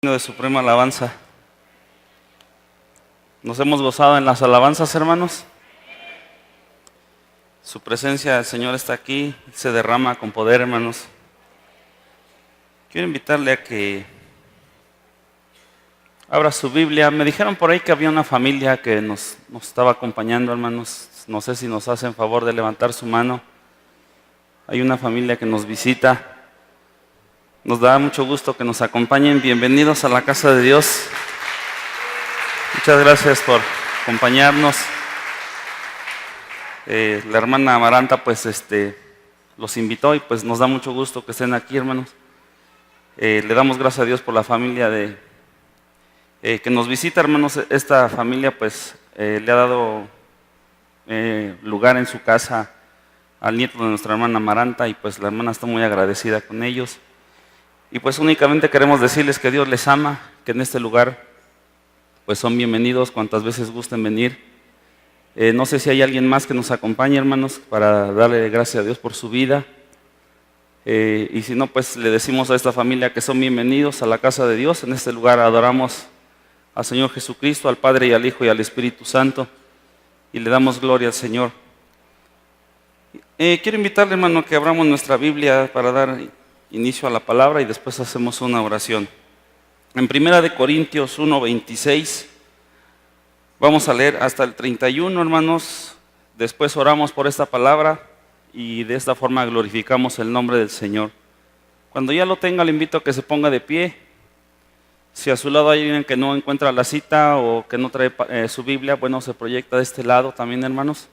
De suprema alabanza. Nos hemos gozado en las alabanzas, hermanos. Su presencia, el Señor está aquí, se derrama con poder, hermanos. Quiero invitarle a que abra su Biblia. Me dijeron por ahí que había una familia que nos estaba acompañando, hermanos. No sé si nos hacen favor de levantar su mano. Hay una familia que nos visita. Nos da mucho gusto que nos acompañen. Bienvenidos a la casa de Dios. Muchas gracias por acompañarnos. La hermana Amaranta los invitó y pues nos da mucho gusto que estén aquí, hermanos. Le damos gracias a Dios por la familia que nos visita, hermanos. Esta familia le ha dado lugar en su casa al nieto de nuestra hermana Amaranta y pues la hermana está muy agradecida con ellos. Y pues únicamente queremos decirles que Dios les ama, que en este lugar pues son bienvenidos cuantas veces gusten venir. No sé si hay alguien más que nos acompañe, hermanos, para darle gracias a Dios por su vida. Y si no, pues le decimos a esta familia que son bienvenidos a la casa de Dios. En este lugar adoramos al Señor Jesucristo, al Padre y al Hijo y al Espíritu Santo. Y le damos gloria al Señor. Quiero invitarle, hermano, que abramos nuestra Biblia para dar inicio a la palabra y después hacemos una oración. En 1 Corintios 1:26 vamos a leer hasta el 31, hermanos. Después oramos por esta palabra y de esta forma glorificamos el nombre del Señor. Cuando ya lo tenga, le invito a que se ponga de pie. Si a su lado hay alguien que no encuentra la cita o que no trae su Biblia, bueno, se proyecta de este lado también, hermanos.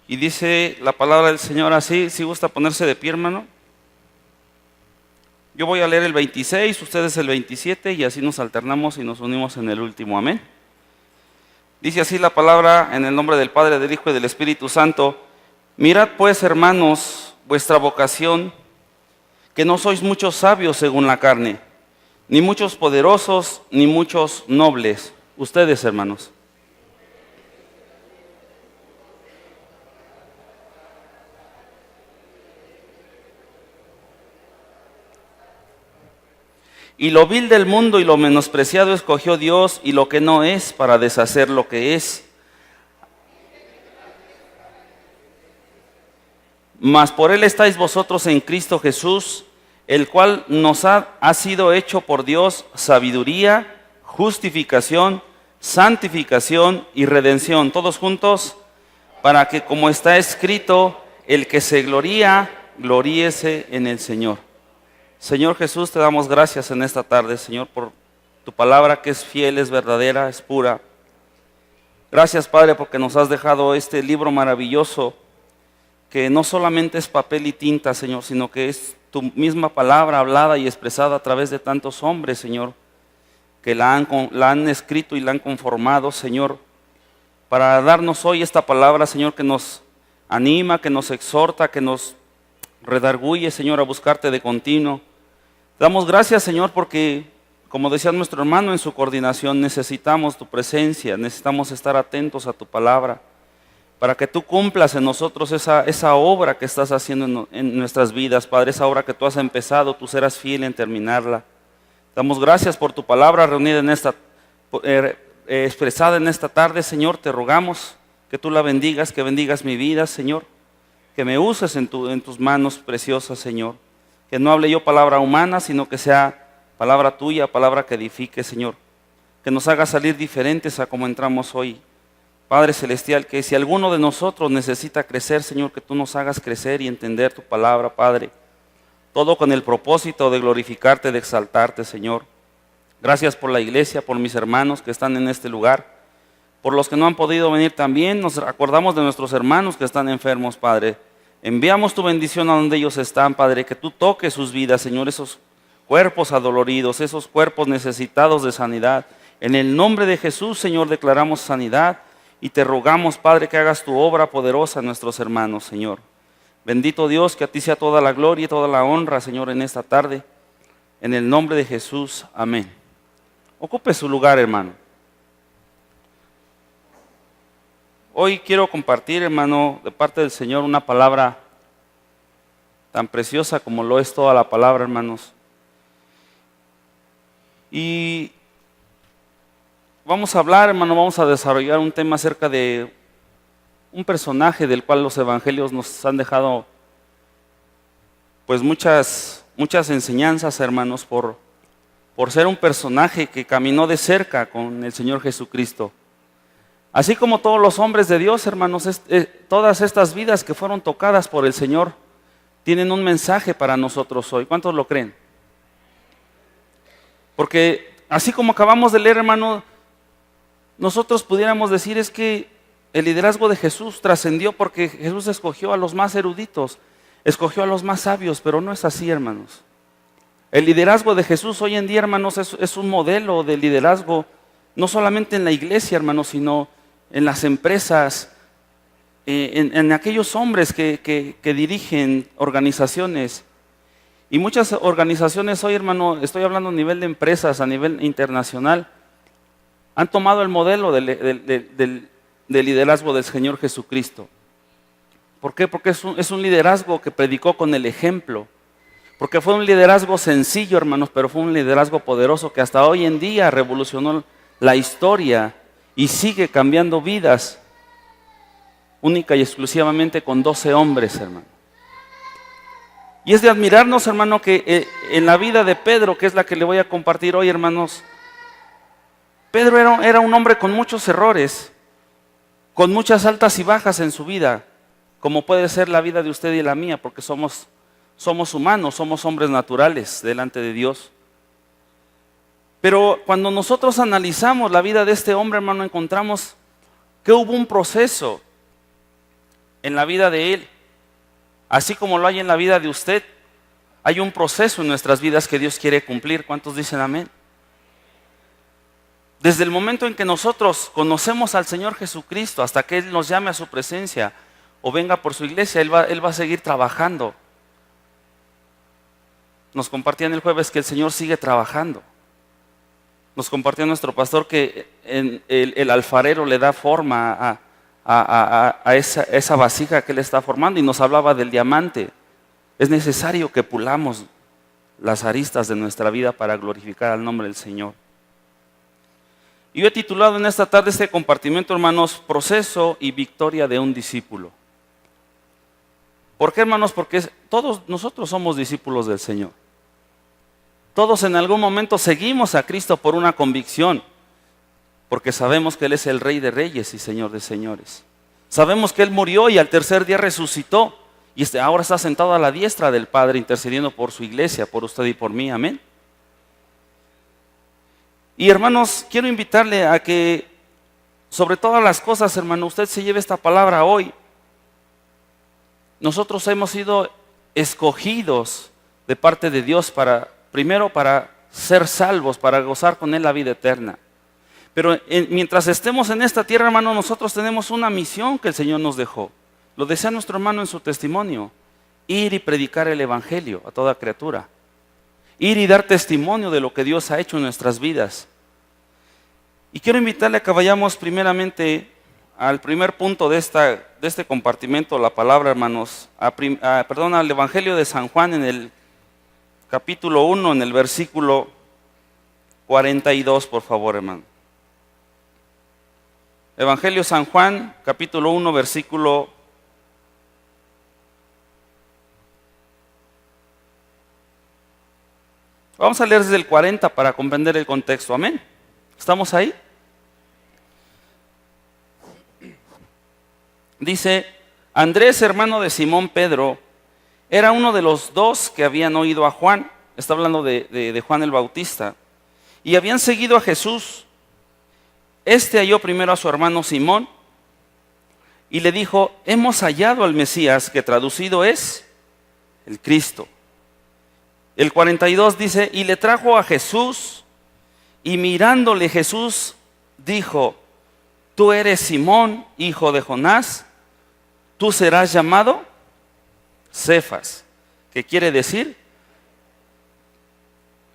Y dice la palabra del Señor así. Si gusta ponerse de pie, hermano. Yo voy a leer el 26, ustedes el 27 y así nos alternamos y nos unimos en el último. Amén. Dice así la palabra en el nombre del Padre, del Hijo y del Espíritu Santo. Mirad pues, hermanos, vuestra vocación, que no sois muchos sabios según la carne, ni muchos poderosos, ni muchos nobles. Ustedes, hermanos. Y lo vil del mundo y lo menospreciado escogió Dios, y lo que no es, para deshacer lo que es. Mas por él estáis vosotros en Cristo Jesús, el cual nos ha sido hecho por Dios sabiduría, justificación, santificación y redención. Todos juntos, para que como está escrito, el que se gloría, gloríese en el Señor. Señor Jesús, te damos gracias en esta tarde, Señor, por tu palabra que es fiel, es verdadera, es pura. Gracias, Padre, porque nos has dejado este libro maravilloso, que no solamente es papel y tinta, Señor, sino que es tu misma palabra hablada y expresada a través de tantos hombres, Señor, que la han escrito y la han conformado, Señor, para darnos hoy esta palabra, Señor, que nos anima, que nos exhorta, que nos redarguye, Señor, a buscarte de continuo. Damos gracias, Señor, porque, como decía nuestro hermano en su coordinación, necesitamos tu presencia, necesitamos estar atentos a tu palabra, para que tú cumplas en nosotros esa obra que estás haciendo en nuestras vidas, Padre, esa obra que tú has empezado, tú serás fiel en terminarla. Damos gracias por tu palabra reunida en expresada en esta tarde, Señor. Te rogamos que tú la bendigas, que bendigas mi vida, Señor, que me uses en tus manos preciosas, Señor. Que no hable yo palabra humana, sino que sea palabra tuya, palabra que edifique, Señor. Que nos haga salir diferentes a como entramos hoy. Padre Celestial, que si alguno de nosotros necesita crecer, Señor, que tú nos hagas crecer y entender tu palabra, Padre. Todo con el propósito de glorificarte, de exaltarte, Señor. Gracias por la iglesia, por mis hermanos que están en este lugar. Por los que no han podido venir también, nos acordamos de nuestros hermanos que están enfermos, Padre. Enviamos tu bendición a donde ellos están, Padre, que tú toques sus vidas, Señor, esos cuerpos adoloridos, esos cuerpos necesitados de sanidad. En el nombre de Jesús, Señor, declaramos sanidad y te rogamos, Padre, que hagas tu obra poderosa en nuestros hermanos, Señor. Bendito Dios, que a ti sea toda la gloria y toda la honra, Señor, en esta tarde. En el nombre de Jesús, amén. Ocupe su lugar, hermano. Hoy quiero compartir, hermano, de parte del Señor una palabra tan preciosa como lo es toda la palabra, hermanos. Y vamos a hablar, hermano, vamos a desarrollar un tema acerca de un personaje del cual los evangelios nos han dejado pues muchas enseñanzas, hermanos, por ser un personaje que caminó de cerca con el Señor Jesucristo. Así como todos los hombres de Dios, hermanos, todas estas vidas que fueron tocadas por el Señor tienen un mensaje para nosotros hoy. ¿Cuántos lo creen? Porque así como acabamos de leer, hermano, nosotros pudiéramos decir es que el liderazgo de Jesús trascendió porque Jesús escogió a los más eruditos, escogió a los más sabios, pero no es así, hermanos. El liderazgo de Jesús hoy en día, hermanos, es un modelo de liderazgo, no solamente en la iglesia, hermanos, sino en las empresas, en aquellos hombres que dirigen organizaciones. Y muchas organizaciones hoy, hermano, estoy hablando a nivel de empresas, a nivel internacional, han tomado el modelo del liderazgo del Señor Jesucristo. ¿Por qué? Porque es un liderazgo que predicó con el ejemplo. Porque fue un liderazgo sencillo, hermanos, pero fue un liderazgo poderoso que hasta hoy en día revolucionó la historia y sigue cambiando vidas, única y exclusivamente con 12 hombres, hermano. Y es de admirarnos, hermano, que en la vida de Pedro, que es la que le voy a compartir hoy, hermanos, Pedro era un hombre con muchos errores, con muchas altas y bajas en su vida, como puede ser la vida de usted y la mía, porque somos humanos, somos hombres naturales delante de Dios. Pero cuando nosotros analizamos la vida de este hombre, hermano, encontramos que hubo un proceso en la vida de él. Así como lo hay en la vida de usted, hay un proceso en nuestras vidas que Dios quiere cumplir. ¿Cuántos dicen amén? Desde el momento en que nosotros conocemos al Señor Jesucristo hasta que Él nos llame a su presencia o venga por su iglesia, Él va a seguir trabajando. Nos compartían el jueves que el Señor sigue trabajando. Nos compartió nuestro pastor que el alfarero le da forma a esa vasija que Él está formando y nos hablaba del diamante. Es necesario que pulamos las aristas de nuestra vida para glorificar al nombre del Señor. Y yo he titulado en esta tarde este compartimiento, hermanos, Proceso y Victoria de un Discípulo. ¿Por qué, hermanos? Porque todos nosotros somos discípulos del Señor. Todos en algún momento seguimos a Cristo por una convicción, porque sabemos que Él es el Rey de Reyes y Señor de Señores. Sabemos que Él murió y al tercer día resucitó y ahora está sentado a la diestra del Padre intercediendo por su iglesia, por usted y por mí. Amén. Y hermanos, quiero invitarle a que sobre todas las cosas, hermano, usted se lleve esta palabra hoy. Nosotros hemos sido escogidos de parte de Dios primero para ser salvos, para gozar con Él la vida eterna. Pero mientras estemos en esta tierra, hermano, nosotros tenemos una misión que el Señor nos dejó. Lo decía nuestro hermano en su testimonio: ir y predicar el Evangelio a toda criatura. Ir y dar testimonio de lo que Dios ha hecho en nuestras vidas. Y quiero invitarle a que vayamos primeramente al primer punto de este compartimento, la palabra, hermanos, al Evangelio de San Juan en el capítulo 1, en el versículo 42, por favor, hermano. Evangelio San Juan, capítulo 1, versículo 42. Vamos a leer desde el 40 para comprender el contexto. Amén. ¿Estamos ahí? Dice: Andrés, hermano de Simón Pedro, era uno de los dos que habían oído a Juan. Está hablando de Juan el Bautista. Y habían seguido a Jesús. Este halló primero a su hermano Simón y le dijo: hemos hallado al Mesías, que traducido es el Cristo. El 42 dice: y le trajo a Jesús, y mirándole Jesús dijo: tú eres Simón, hijo de Jonás, tú serás llamado Cefas. ¿Qué quiere decir?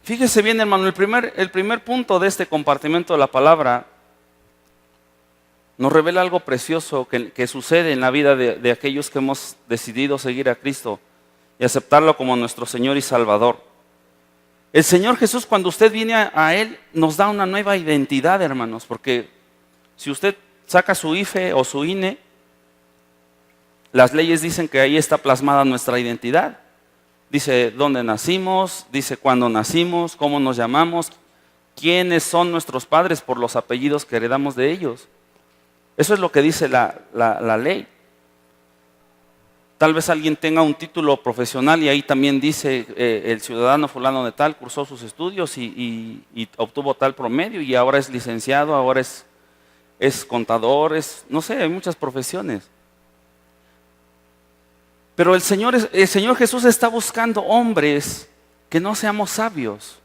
Fíjese bien, hermano, el primer punto de este compartimento de la palabra nos revela algo precioso que sucede en la vida de aquellos que hemos decidido seguir a Cristo y aceptarlo como nuestro Señor y Salvador. El Señor Jesús, cuando usted viene a Él, nos da una nueva identidad, hermanos, porque si usted saca su IFE o su INE, las leyes dicen que ahí está plasmada nuestra identidad. Dice dónde nacimos, dice cuándo nacimos, cómo nos llamamos, quiénes son nuestros padres por los apellidos que heredamos de ellos. Eso es lo que dice la ley. Tal vez alguien tenga un título profesional y ahí también dice el ciudadano fulano de tal cursó sus estudios y obtuvo tal promedio y ahora es licenciado, ahora es contador, no sé, hay muchas profesiones. Pero el Señor Jesús está buscando hombres que no seamos sabios.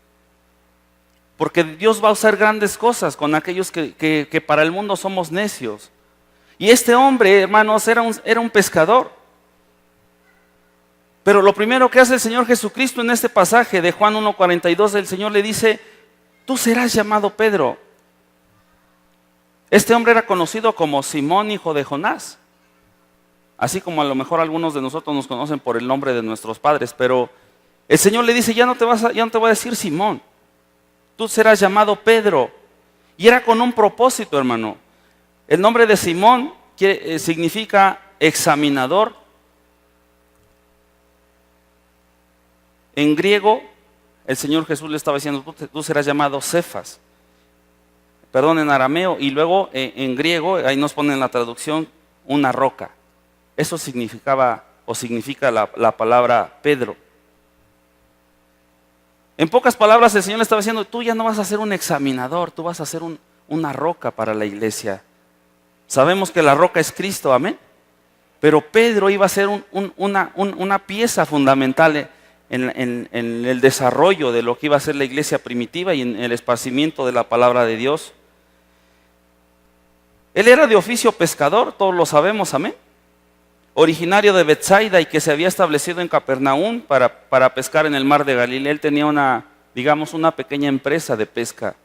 Porque Dios va a usar grandes cosas con aquellos que para el mundo somos necios. Y este hombre, hermanos, era un pescador. Pero lo primero que hace el Señor Jesucristo en este pasaje de Juan 1:42, el Señor le dice, tú serás llamado Pedro. Este hombre era conocido como Simón, hijo de Jonás. Así como a lo mejor algunos de nosotros nos conocen por el nombre de nuestros padres, pero el Señor le dice, ya no te voy a decir Simón, tú serás llamado Pedro. Y era con un propósito, hermano. El nombre de Simón significa examinador. En griego, el Señor Jesús le estaba diciendo, tú serás llamado Cefas. Perdón, en arameo, y luego en griego, ahí nos ponen la traducción, una roca. Eso significaba o significa la palabra Pedro. En pocas palabras el Señor le estaba diciendo, tú ya no vas a ser un examinador, tú vas a ser una roca para la iglesia. Sabemos que la roca es Cristo, amén. Pero Pedro iba a ser una pieza fundamental en el desarrollo de lo que iba a ser la iglesia primitiva y en el esparcimiento de la palabra de Dios. Él era de oficio pescador, todos lo sabemos, amén. Originario de Betsaida y que se había establecido en Capernaum para pescar en el mar de Galilea. Él tenía una pequeña empresa de pesca.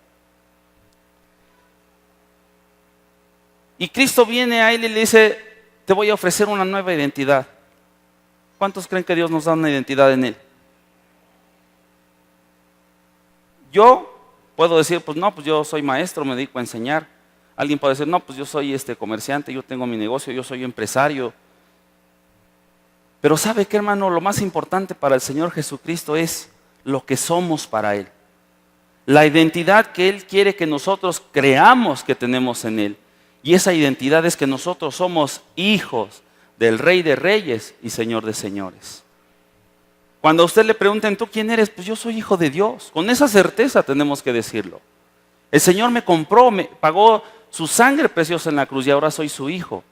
Y Cristo viene a él y le dice, te voy a ofrecer una nueva identidad. ¿Cuántos creen que Dios nos da una identidad en Él? Yo puedo decir, pues yo soy maestro, me dedico a enseñar. Alguien puede decir, no, pues yo soy comerciante, yo tengo mi negocio, yo soy empresario. Pero ¿sabe qué, hermano? Lo más importante para el Señor Jesucristo es lo que somos para Él. La identidad que Él quiere que nosotros creamos que tenemos en Él. Y esa identidad es que nosotros somos hijos del Rey de Reyes y Señor de Señores. Cuando a usted le pregunten, ¿tú quién eres? Pues yo soy hijo de Dios. Con esa certeza tenemos que decirlo. El Señor me compró, me pagó su sangre preciosa en la cruz y ahora soy su hijo.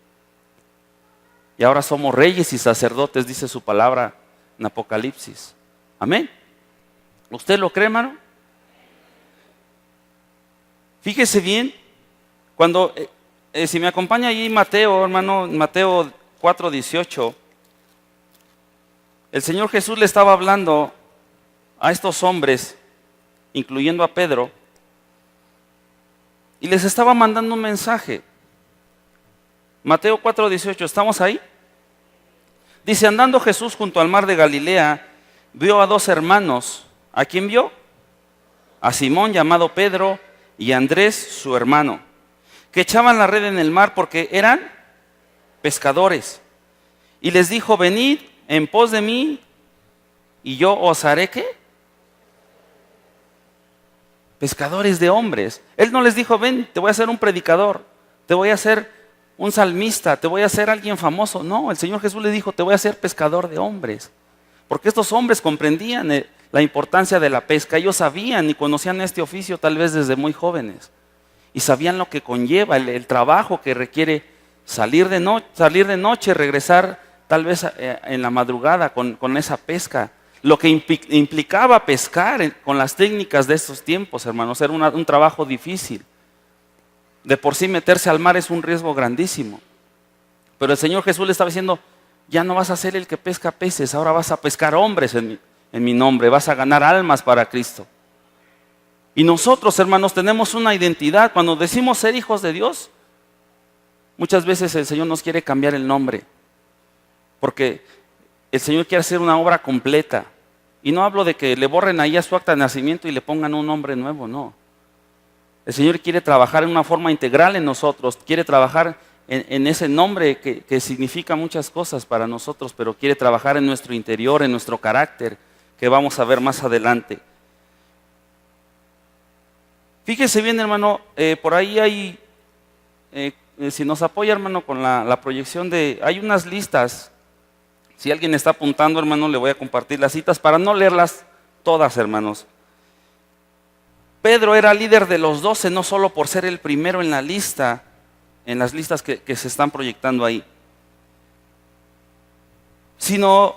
Y ahora somos reyes y sacerdotes, dice su palabra en Apocalipsis. Amén. ¿Usted lo cree, hermano? Fíjese bien, cuando, si me acompaña ahí Mateo, hermano, Mateo 4:18, el Señor Jesús le estaba hablando a estos hombres, incluyendo a Pedro, y les estaba mandando un mensaje. Mateo 4:18, ¿estamos ahí? Dice, andando Jesús junto al mar de Galilea, vio a dos hermanos. ¿A quién vio? A Simón, llamado Pedro, y a Andrés, su hermano, que echaban la red en el mar porque eran pescadores. Y les dijo, venid en pos de mí, y yo os haré, ¿qué? Pescadores de hombres. Él no les dijo, ven, te voy a hacer un predicador, te voy a hacer un salmista, te voy a hacer alguien famoso. No, el Señor Jesús le dijo, te voy a hacer pescador de hombres. Porque estos hombres comprendían la importancia de la pesca. Ellos sabían y conocían este oficio tal vez desde muy jóvenes. Y sabían lo que conlleva, el trabajo que requiere salir de noche, regresar tal vez en la madrugada con esa pesca. Lo que implicaba pescar con las técnicas de estos tiempos, hermanos, era un trabajo difícil. De por sí meterse al mar es un riesgo grandísimo. Pero el Señor Jesús le estaba diciendo, ya no vas a ser el que pesca peces, ahora vas a pescar hombres en mi nombre, vas a ganar almas para Cristo. Y nosotros, hermanos, tenemos una identidad. Cuando decimos ser hijos de Dios, muchas veces el Señor nos quiere cambiar el nombre, porque el Señor quiere hacer una obra completa. Y no hablo de que le borren ahí a su acta de nacimiento y le pongan un nombre nuevo, no. El Señor quiere trabajar en una forma integral en nosotros, quiere trabajar en ese nombre que significa muchas cosas para nosotros, pero quiere trabajar en nuestro interior, en nuestro carácter, que vamos a ver más adelante. Fíjese bien, hermano, por ahí hay, si nos apoya, hermano, con la proyección hay unas listas. Si alguien está apuntando, hermano, le voy a compartir las citas para no leerlas todas, hermanos. Pedro era líder de los 12, no solo por ser el primero en la lista, en las listas que se están proyectando ahí, sino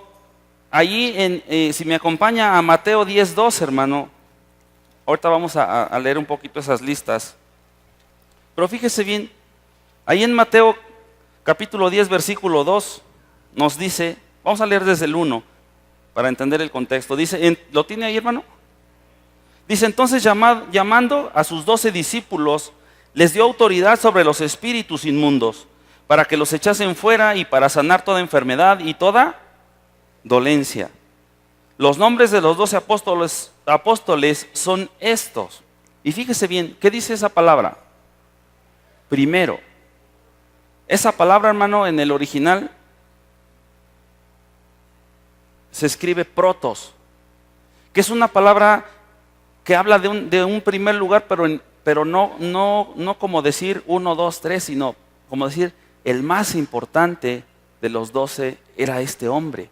allí, si me acompaña a Mateo 10:2, hermano, ahorita vamos a leer un poquito esas listas, pero fíjese bien, ahí en Mateo capítulo 10, versículo 2, nos dice, vamos a leer desde el 1, para entender el contexto, dice, ¿lo tiene ahí, hermano? Dice, entonces llamando a sus 12 discípulos, les dio autoridad sobre los espíritus inmundos, para que los echasen fuera y para sanar toda enfermedad y toda dolencia. Los nombres de los 12 apóstoles son estos. Y fíjese bien, ¿qué dice esa palabra? Primero. Esa palabra, hermano, en el original se escribe protos, que es una palabra que habla de un primer lugar, pero no como decir 1, 2, 3, sino como decir el más importante de los 12 era este hombre.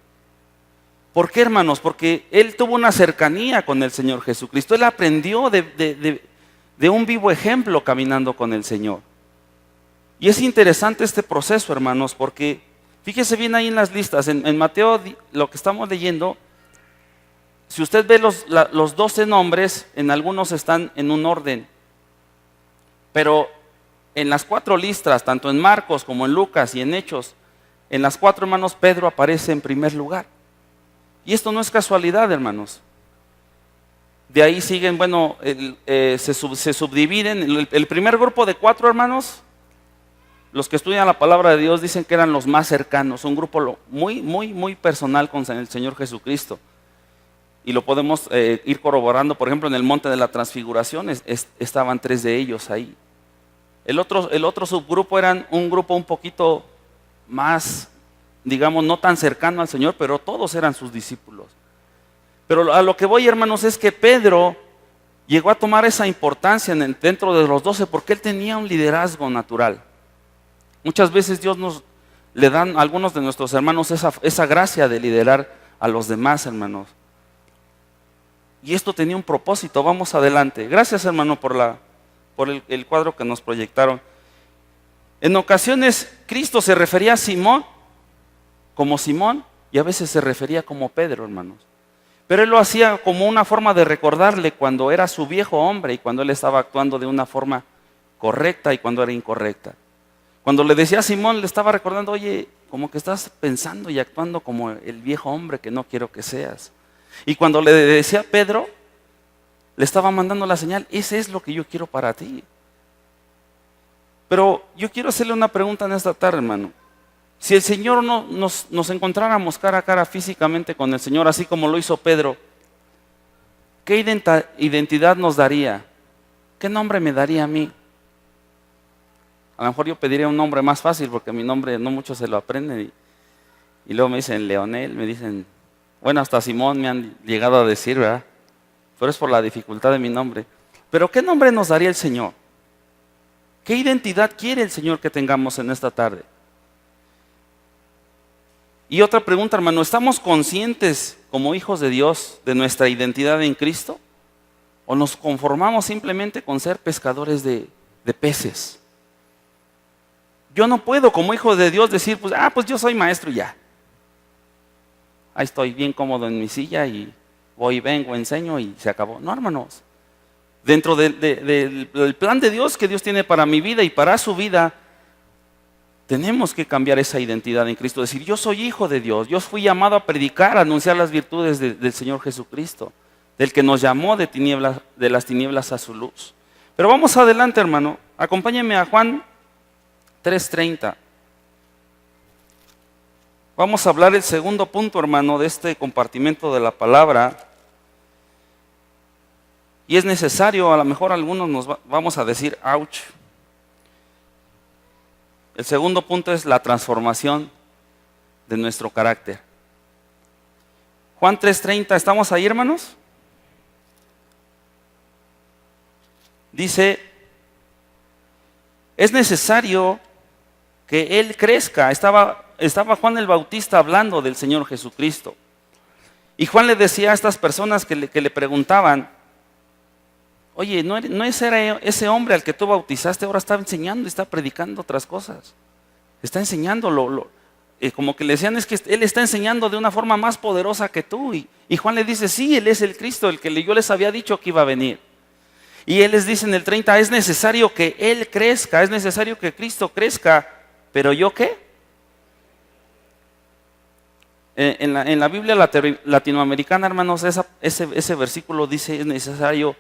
¿Por qué, hermanos? Porque él tuvo una cercanía con el Señor Jesucristo. Él aprendió de un vivo ejemplo caminando con el Señor. Y es interesante este proceso, hermanos, porque fíjese bien ahí en las listas, en Mateo, lo que estamos leyendo, si usted ve los 12 nombres, en algunos están en un orden, pero en las 4 listas, tanto en Marcos como en Lucas y en Hechos, en las 4, hermanos, Pedro aparece en primer lugar. Y esto no es casualidad, hermanos. De ahí siguen, bueno, se subdividen. El primer grupo de 4, hermanos, los que estudian la palabra de Dios dicen que eran los más cercanos, un grupo muy personal con el Señor Jesucristo. Y lo podemos ir corroborando, por ejemplo, en el monte de la transfiguración estaban 3 de ellos ahí. El otro subgrupo eran un grupo un poquito más, digamos, no tan cercano al Señor, pero todos eran sus discípulos. Pero a lo que voy, hermanos, es que Pedro llegó a tomar esa importancia dentro de los 12 porque él tenía un liderazgo natural. Muchas veces Dios le dan a algunos de nuestros hermanos esa gracia de liderar a los demás, hermanos. Y esto tenía un propósito. Vamos adelante. Gracias, hermano, por el cuadro que nos proyectaron. En ocasiones Cristo se refería a Simón como Simón y a veces se refería como Pedro, hermanos. Pero él lo hacía como una forma de recordarle cuando era su viejo hombre y cuando él estaba actuando de una forma correcta y cuando era incorrecta. Cuando le decía a Simón, le estaba recordando, oye, como que estás pensando y actuando como el viejo hombre que no quiero que seas. Y cuando le decía a Pedro, le estaba mandando la señal, ese es lo que yo quiero para ti. Pero yo quiero hacerle una pregunta en esta tarde, hermano. Si el Señor nos encontráramos cara a cara físicamente con el Señor, así como lo hizo Pedro, ¿qué identidad nos daría? ¿Qué nombre me daría a mí? A lo mejor yo pediría un nombre más fácil, porque mi nombre no muchos se lo aprenden. Y luego me dicen Leonel, me dicen, bueno, hasta Simón me han llegado a decir, ¿verdad? Pero es por la dificultad de mi nombre. Pero ¿qué nombre nos daría el Señor? ¿Qué identidad quiere el Señor que tengamos en esta tarde? Y otra pregunta, hermano, ¿estamos conscientes como hijos de Dios de nuestra identidad en Cristo? ¿O nos conformamos simplemente con ser pescadores de peces? Yo no puedo como hijo de Dios decir, pues yo soy maestro y ya. Ahí estoy bien cómodo en mi silla y voy, vengo, enseño y se acabó. No, hermanos. Dentro del plan de Dios que Dios tiene para mi vida y para su vida, tenemos que cambiar esa identidad en Cristo. Decir, yo soy hijo de Dios, yo fui llamado a predicar, a anunciar las virtudes del Señor Jesucristo, del que nos llamó de las tinieblas a su luz. Pero vamos adelante, hermano. Acompáñenme a Juan 3:30. Vamos a hablar el segundo punto, hermano, de este compartimento de la palabra. Y es necesario, a lo mejor algunos vamos a decir, ouch. El segundo punto es la transformación de nuestro carácter. Juan 3:30, ¿estamos ahí, hermanos? Dice, es necesario que Él crezca. Estaba Juan el Bautista hablando del Señor Jesucristo. Y Juan le decía a estas personas que le preguntaban, oye, ¿no era ese hombre al que tú bautizaste? Ahora está enseñando y está predicando otras cosas. Está enseñando, como que le decían, es que Él está enseñando de una forma más poderosa que tú. Y Juan le dice, sí, Él es el Cristo, el que yo les había dicho que iba a venir. Y Él les dice en el 30, es necesario que Él crezca, es necesario que Cristo crezca, pero ¿yo qué? En la Biblia latinoamericana, hermanos, ese versículo dice, es necesario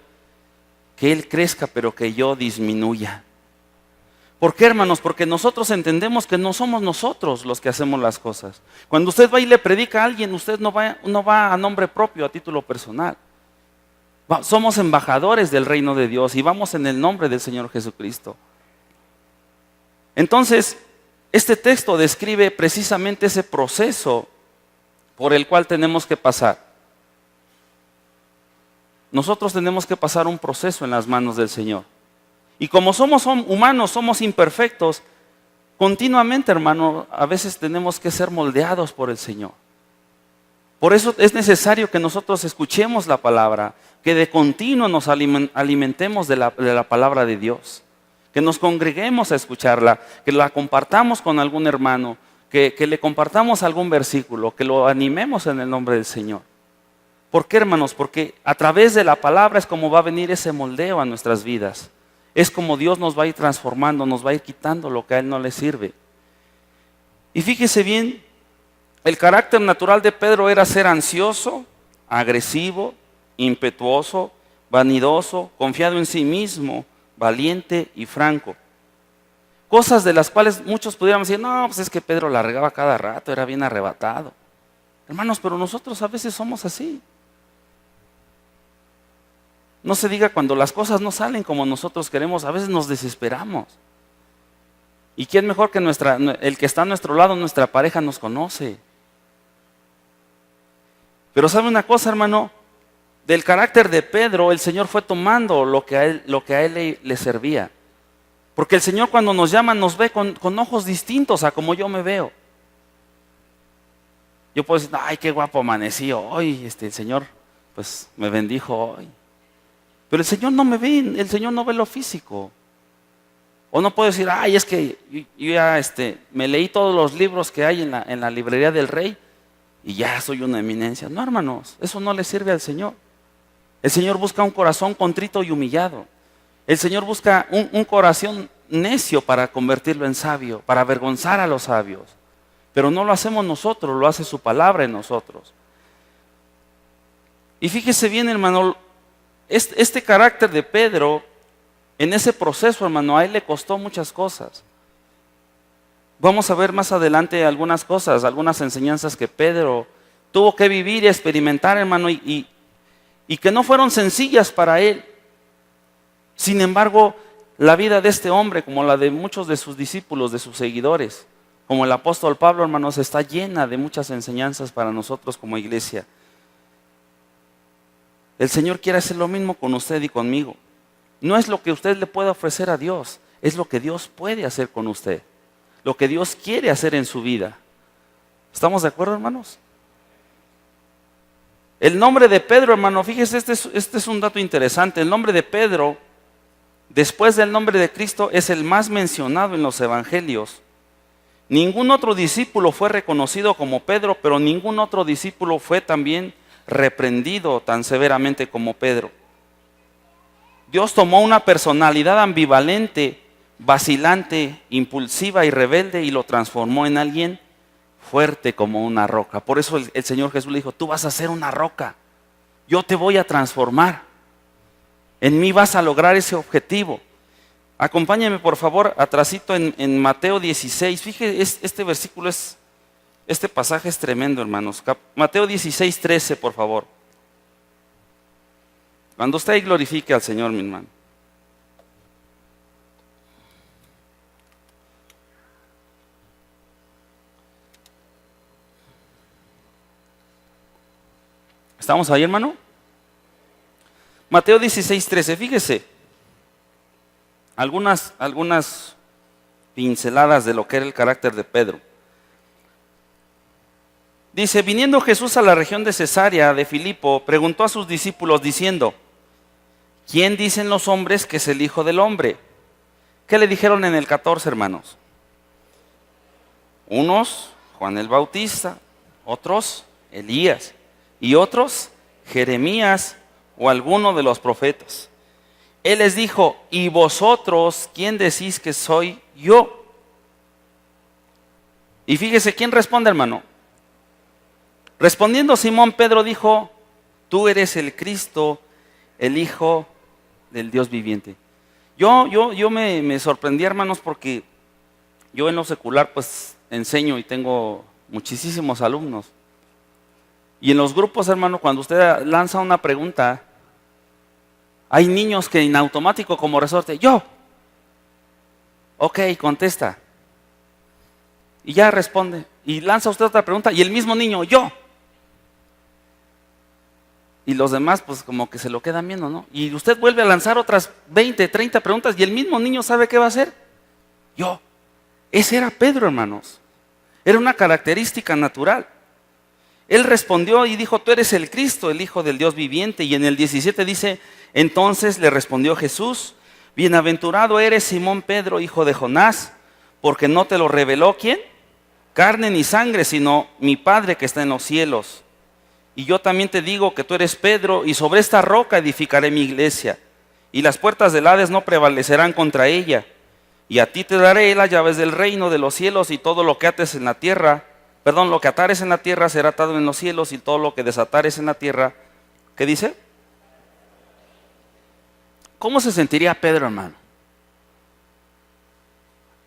que Él crezca, pero que yo disminuya. ¿Por qué, hermanos? Porque nosotros entendemos que no somos nosotros los que hacemos las cosas. Cuando usted va y le predica a alguien, usted no va a nombre propio, a título personal. Somos embajadores del reino de Dios y vamos en el nombre del Señor Jesucristo. Entonces, este texto describe precisamente ese proceso por el cual tenemos que pasar. Nosotros tenemos que pasar un proceso en las manos del Señor. Y como somos humanos, somos imperfectos, continuamente, hermano, a veces tenemos que ser moldeados por el Señor. Por eso es necesario que nosotros escuchemos la palabra, que de continuo nos alimentemos de la palabra de Dios, que nos congreguemos a escucharla, que la compartamos con algún hermano, que le compartamos algún versículo, que lo animemos en el nombre del Señor. ¿Por qué, hermanos? Porque a través de la palabra es como va a venir ese moldeo a nuestras vidas. Es como Dios nos va a ir transformando, nos va a ir quitando lo que a Él no le sirve. Y fíjese bien, el carácter natural de Pedro era ser ansioso, agresivo, impetuoso, vanidoso, confiado en sí mismo, valiente y franco. Cosas de las cuales muchos pudiéramos decir, no, pues es que Pedro la regaba cada rato, era bien arrebatado. Hermanos, pero nosotros a veces somos así. No se diga cuando las cosas no salen como nosotros queremos, a veces nos desesperamos. ¿Y quién mejor que el que está a nuestro lado, nuestra pareja, nos conoce? Pero ¿sabe una cosa, hermano? Del carácter de Pedro, el Señor fue tomando lo que a él le servía. Porque el Señor cuando nos llama nos ve con ojos distintos a como yo me veo. Yo puedo decir, ay, qué guapo amanecí hoy, el Señor pues me bendijo hoy. Pero el Señor no me ve, el Señor no ve lo físico. O no puedo decir, ay, es que yo ya me leí todos los libros que hay en la librería del Rey y ya soy una eminencia. No, hermanos, eso no le sirve al Señor. El Señor busca un corazón contrito y humillado. El Señor busca un corazón necio para convertirlo en sabio, para avergonzar a los sabios. Pero no lo hacemos nosotros, lo hace su palabra en nosotros. Y fíjese bien, hermano, este carácter de Pedro, en ese proceso, hermano, a él le costó muchas cosas. Vamos a ver más adelante algunas cosas, algunas enseñanzas que Pedro tuvo que vivir y experimentar, hermano, y que no fueron sencillas para él. Sin embargo, la vida de este hombre, como la de muchos de sus discípulos, de sus seguidores, como el apóstol Pablo, hermanos, está llena de muchas enseñanzas para nosotros como iglesia. El Señor quiere hacer lo mismo con usted y conmigo. No es lo que usted le puede ofrecer a Dios, es lo que Dios puede hacer con usted, lo que Dios quiere hacer en su vida. ¿Estamos de acuerdo, hermanos? El nombre de Pedro, hermano, fíjese, este es un dato interesante. El nombre de Pedro, después del nombre de Cristo, es el más mencionado en los evangelios. Ningún otro discípulo fue reconocido como Pedro, pero ningún otro discípulo fue también reprendido tan severamente como Pedro. Dios tomó una personalidad ambivalente, vacilante, impulsiva y rebelde y lo transformó en alguien fuerte como una roca. Por eso el Señor Jesús le dijo, tú vas a ser una roca, yo te voy a transformar, en mí vas a lograr ese objetivo. Acompáñame por favor atrasito en Mateo 16, fíjese, este versículo es Este pasaje es tremendo, hermanos. Mateo 16:13, por favor. Cuando usted glorifique al Señor, mi hermano. ¿Estamos ahí, hermano? Mateo 16:13, fíjese. Algunas pinceladas de lo que era el carácter de Pedro. Dice, viniendo Jesús a la región de Cesarea de Filipo, preguntó a sus discípulos diciendo, ¿quién dicen los hombres que es el Hijo del Hombre? ¿Qué le dijeron en el 14, hermanos? Unos, Juan el Bautista, otros, Elías, y otros, Jeremías o alguno de los profetas. Él les dijo, ¿y vosotros quién decís que soy yo? Y fíjese, ¿quién responde, hermano? Respondiendo Simón, Pedro dijo, tú eres el Cristo, el Hijo del Dios viviente. Yo me sorprendí, hermanos, porque yo en lo secular pues enseño y tengo muchísimos alumnos. Y en los grupos, hermano, cuando usted lanza una pregunta, hay niños que en automático como resorte, yo. Ok, contesta. Y ya responde. Y lanza usted otra pregunta y el mismo niño, yo. Y los demás pues como que se lo quedan viendo, ¿no? Y usted vuelve a lanzar otras 20, 30 preguntas y el mismo niño sabe qué va a hacer. Yo. Ese era Pedro, hermanos. Era una característica natural. Él respondió y dijo, tú eres el Cristo, el Hijo del Dios viviente. Y en el 17 dice, entonces le respondió Jesús, bienaventurado eres Simón Pedro, hijo de Jonás, porque no te lo reveló, ¿quién? Carne ni sangre, sino mi Padre que está en los cielos. Y yo también te digo que tú eres Pedro, y sobre esta roca edificaré mi iglesia, y las puertas del Hades no prevalecerán contra ella. Y a ti te daré las llaves del reino de los cielos, y todo lo que ates en la tierra, lo que atares en la tierra será atado en los cielos, y todo lo que desatares en la tierra, ¿qué dice? ¿Cómo se sentiría Pedro, hermano?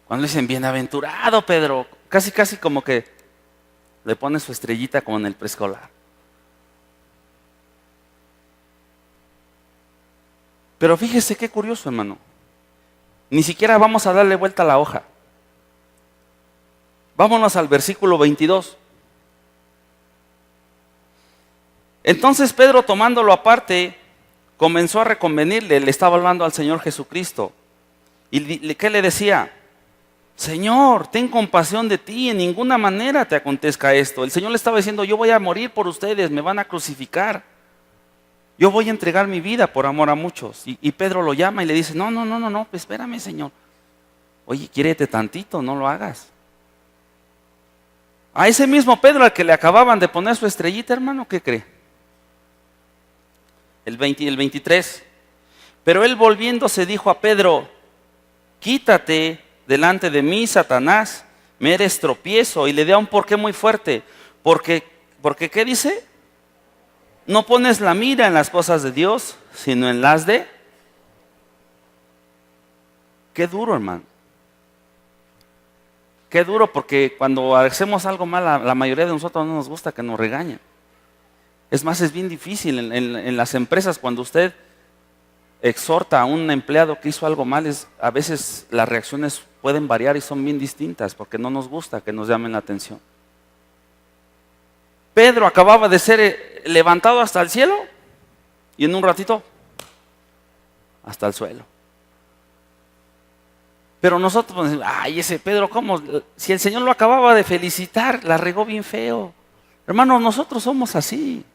Cuando le dicen, bienaventurado Pedro, casi como que le pone su estrellita como en el preescolar. Pero fíjese qué curioso, hermano. Ni siquiera vamos a darle vuelta a la hoja. Vámonos al versículo 22. Entonces Pedro, tomándolo aparte, comenzó a reconvenirle, le estaba hablando al Señor Jesucristo. ¿Y qué le decía? Señor, ten compasión de ti, en ninguna manera te acontezca esto. El Señor le estaba diciendo, yo voy a morir por ustedes, me van a crucificar. Yo voy a entregar mi vida por amor a muchos. Y Pedro lo llama y le dice, no, pues espérame, Señor. Oye, quiérete tantito, no lo hagas. A ese mismo Pedro al que le acababan de poner su estrellita, hermano, ¿qué cree? El 23. Pero él volviéndose dijo a Pedro, quítate delante de mí, Satanás, me eres tropiezo. Y le da un porqué muy fuerte. Porque ¿qué dice? No pones la mira en las cosas de Dios, sino en las de... Qué duro, hermano. Qué duro, porque cuando hacemos algo mal, la mayoría de nosotros no nos gusta que nos regañen. Es más, es bien difícil en las empresas, cuando usted exhorta a un empleado que hizo algo mal, a veces las reacciones pueden variar y son bien distintas, porque no nos gusta que nos llamen la atención. Pedro acababa de ser levantado hasta el cielo y en un ratito hasta el suelo. Pero nosotros decimos, ay, ese Pedro, ¿cómo? Si el Señor lo acababa de felicitar, la regó bien feo. Hermanos, nosotros somos así.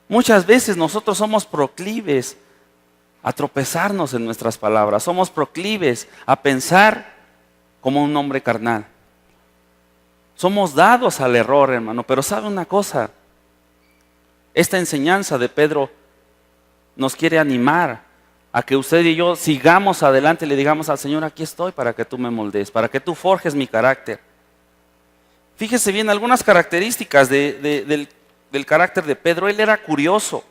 Muchas veces nosotros somos proclives a tropezarnos en nuestras palabras. Somos proclives a pensar como un hombre carnal. Somos dados al error, hermano, pero ¿sabe una cosa? Esta enseñanza de Pedro nos quiere animar a que usted y yo sigamos adelante y le digamos al Señor, aquí estoy para que tú me moldees, para que tú forjes mi carácter. Fíjese bien, algunas características del carácter de Pedro. Él era curioso.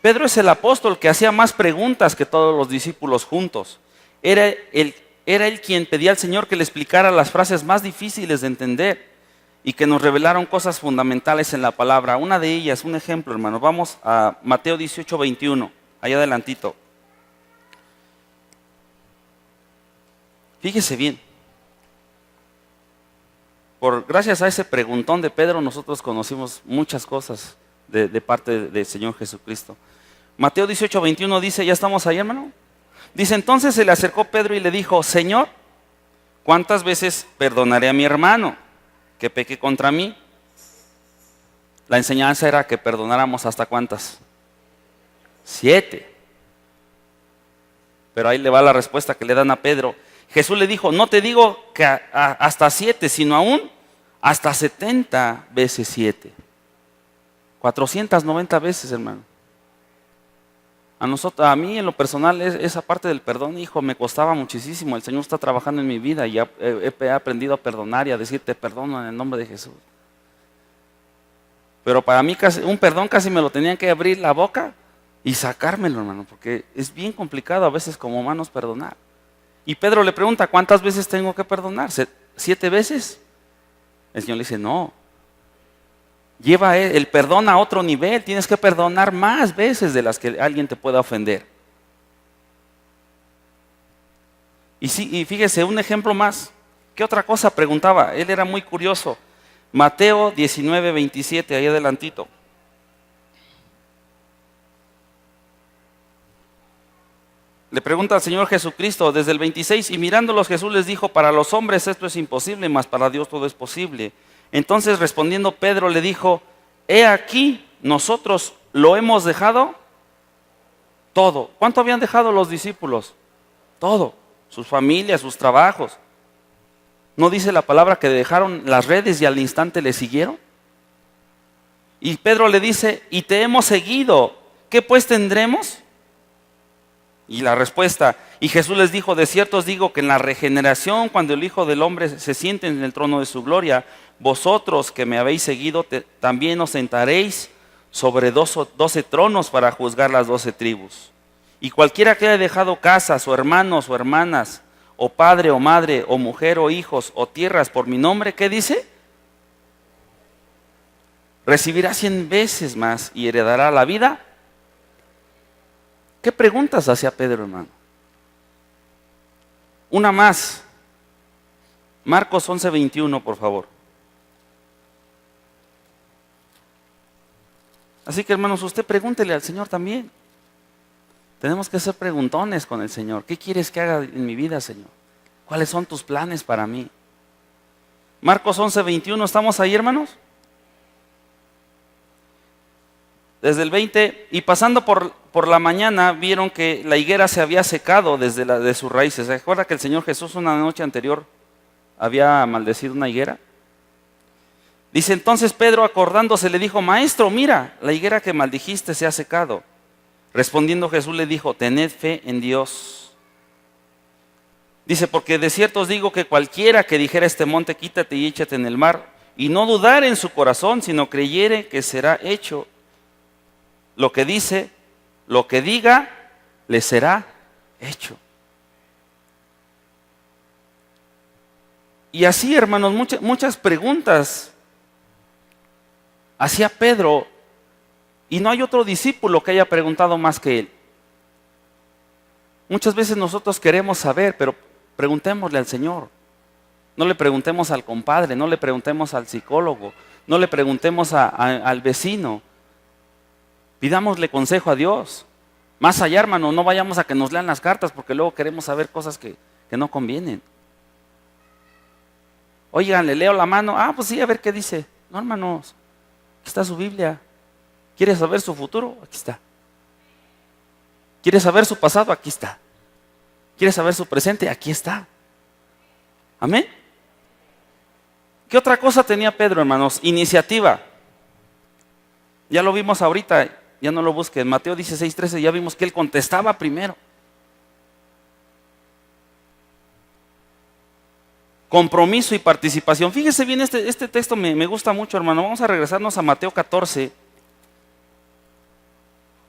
Pedro es el apóstol que hacía más preguntas que todos los discípulos juntos. Era él quien pedía al Señor que le explicara las frases más difíciles de entender. y que nos revelaron cosas fundamentales en la palabra. Una de ellas, un ejemplo, hermanos. Vamos a Mateo 18, 21, allá adelantito. Fíjese bien. Gracias a ese preguntón de Pedro, nosotros conocimos muchas cosas de parte del Señor Jesucristo. Mateo 18, 21 dice, ¿ya estamos ahí, hermano? Dice, entonces se le acercó Pedro y le dijo, Señor, ¿cuántas veces perdonaré a mi hermano que peque contra mí? La enseñanza era que perdonáramos hasta ¿cuántas? 7. Pero ahí le va la respuesta que le dan a Pedro. Jesús le dijo, no te digo que hasta 7, sino aún hasta 70 veces 7. 490 veces, hermano. A mí en lo personal, esa parte del perdón, hijo, me costaba muchísimo. El Señor está trabajando en mi vida y he aprendido a perdonar y a decirte perdono en el nombre de Jesús. Pero para mí un perdón casi me lo tenían que abrir la boca y sacármelo, hermano, porque es bien complicado a veces como humanos perdonar. Y Pedro le pregunta, ¿cuántas veces tengo que perdonar? ¿7 veces? El Señor le dice, no. Lleva el perdón a otro nivel, tienes que perdonar más veces de las que alguien te pueda ofender. Y fíjese, un ejemplo más. ¿Qué otra cosa preguntaba? Él era muy curioso. Mateo 19, 27, ahí adelantito. Le pregunta al Señor Jesucristo desde el 26, y mirándolos Jesús les dijo, para los hombres esto es imposible, mas para Dios todo es posible. Entonces respondiendo Pedro le dijo, he aquí, nosotros lo hemos dejado todo. ¿Cuánto habían dejado los discípulos? Todo, sus familias, sus trabajos. ¿No dice la palabra que dejaron las redes y al instante le siguieron? Y Pedro le dice, y te hemos seguido, ¿qué pues tendremos? Y la respuesta, y Jesús les dijo, de cierto os digo que en la regeneración, cuando el Hijo del Hombre se siente en el trono de su gloria, vosotros que me habéis seguido, también os sentaréis sobre 12 tronos para juzgar las 12 tribus. Y cualquiera que haya dejado casas, o hermanos, o hermanas, o padre, o madre, o mujer, o hijos, o tierras por mi nombre, ¿qué dice? Recibirá 100 veces más y heredará la vida. ¿Qué preguntas hacía Pedro, hermano? Una más. Marcos 11, 21, por favor. Así que, hermanos, usted pregúntele al Señor también. Tenemos que ser preguntones con el Señor. ¿Qué quieres que haga en mi vida, Señor? ¿Cuáles son tus planes para mí? Marcos 11, 21, ¿estamos ahí, hermanos? Desde el 20, y pasando por la mañana, vieron que la higuera se había secado de sus raíces. ¿Se acuerda que el Señor Jesús una noche anterior había maldecido una higuera? Dice, entonces Pedro, acordándose, le dijo, maestro, mira, la higuera que maldijiste se ha secado. Respondiendo Jesús le dijo, tened fe en Dios. Dice, porque de cierto os digo que cualquiera que dijera a este monte, quítate y échate en el mar, y no dudar en su corazón, sino creyere que será hecho lo que dice, lo que diga, le será hecho. Y así, hermanos, muchas preguntas hacía Pedro, y no hay otro discípulo que haya preguntado más que él. Muchas veces nosotros queremos saber, pero preguntémosle al Señor. No le preguntemos al compadre, no le preguntemos al psicólogo, no le preguntemos al vecino. Pidámosle consejo a Dios. Más allá, hermano, no vayamos a que nos lean las cartas porque luego queremos saber cosas que no convienen. Oigan, le leo la mano. Ah, pues sí, a ver qué dice. No, hermanos, aquí está su Biblia. ¿Quiere saber su futuro? Aquí está. ¿Quiere saber su pasado? Aquí está. ¿Quiere saber su presente? Aquí está. Amén. ¿Qué otra cosa tenía Pedro, hermanos? Iniciativa. Ya lo vimos ahorita. Ya no lo busquen. Mateo 16, 13, ya vimos que él contestaba primero. Compromiso y participación. Fíjese bien, este texto me gusta mucho, hermano. Vamos a regresarnos a Mateo 14.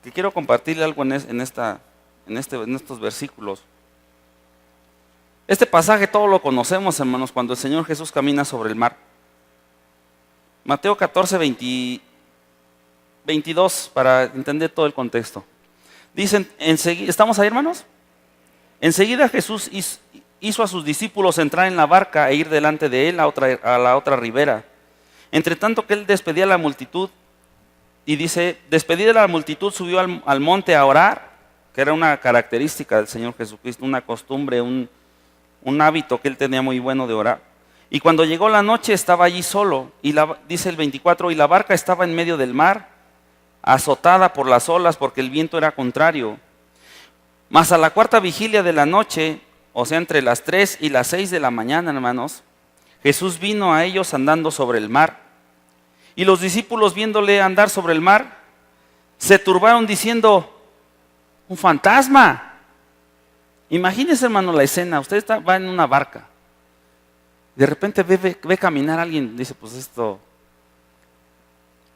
Que quiero compartirle algo en estos versículos. Este pasaje todos lo conocemos, hermanos, cuando el Señor Jesús camina sobre el mar. Mateo 14, 22, para entender todo el contexto. Dicen, ¿estamos ahí, hermanos? Enseguida Jesús hizo a sus discípulos entrar en la barca e ir delante de él a la otra ribera. Entre tanto que él despedía a la multitud, y dice, despedida de la multitud, subió al monte a orar, que era una característica del Señor Jesucristo, una costumbre, un hábito que él tenía muy bueno de orar. Y cuando llegó la noche estaba allí solo, y dice el 24, y la barca estaba en medio del mar, azotada por las olas porque el viento era contrario. Mas a la cuarta vigilia de la noche, o sea, entre las 3 y las 6 de la mañana, hermanos, Jesús vino a ellos andando sobre el mar. Y los discípulos, viéndole andar sobre el mar, se turbaron diciendo, un fantasma. Imagínense, hermano, la escena. Usted va en una barca. De repente ve caminar a alguien. Dice, pues esto,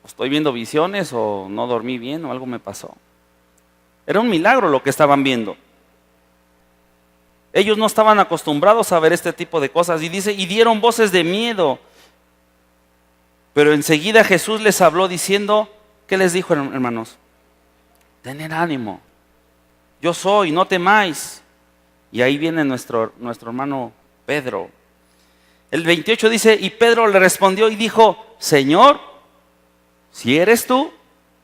estoy viendo visiones o no dormí bien o algo me pasó. Era un milagro lo que estaban viendo. Ellos no estaban acostumbrados a ver este tipo de cosas. Y dice, y dieron voces de miedo. Pero enseguida Jesús les habló diciendo, ¿qué les dijo, hermanos? Tened ánimo. Yo soy, no temáis. Y ahí viene nuestro hermano Pedro. El 28 dice, y Pedro le respondió y dijo, Señor, si eres tú,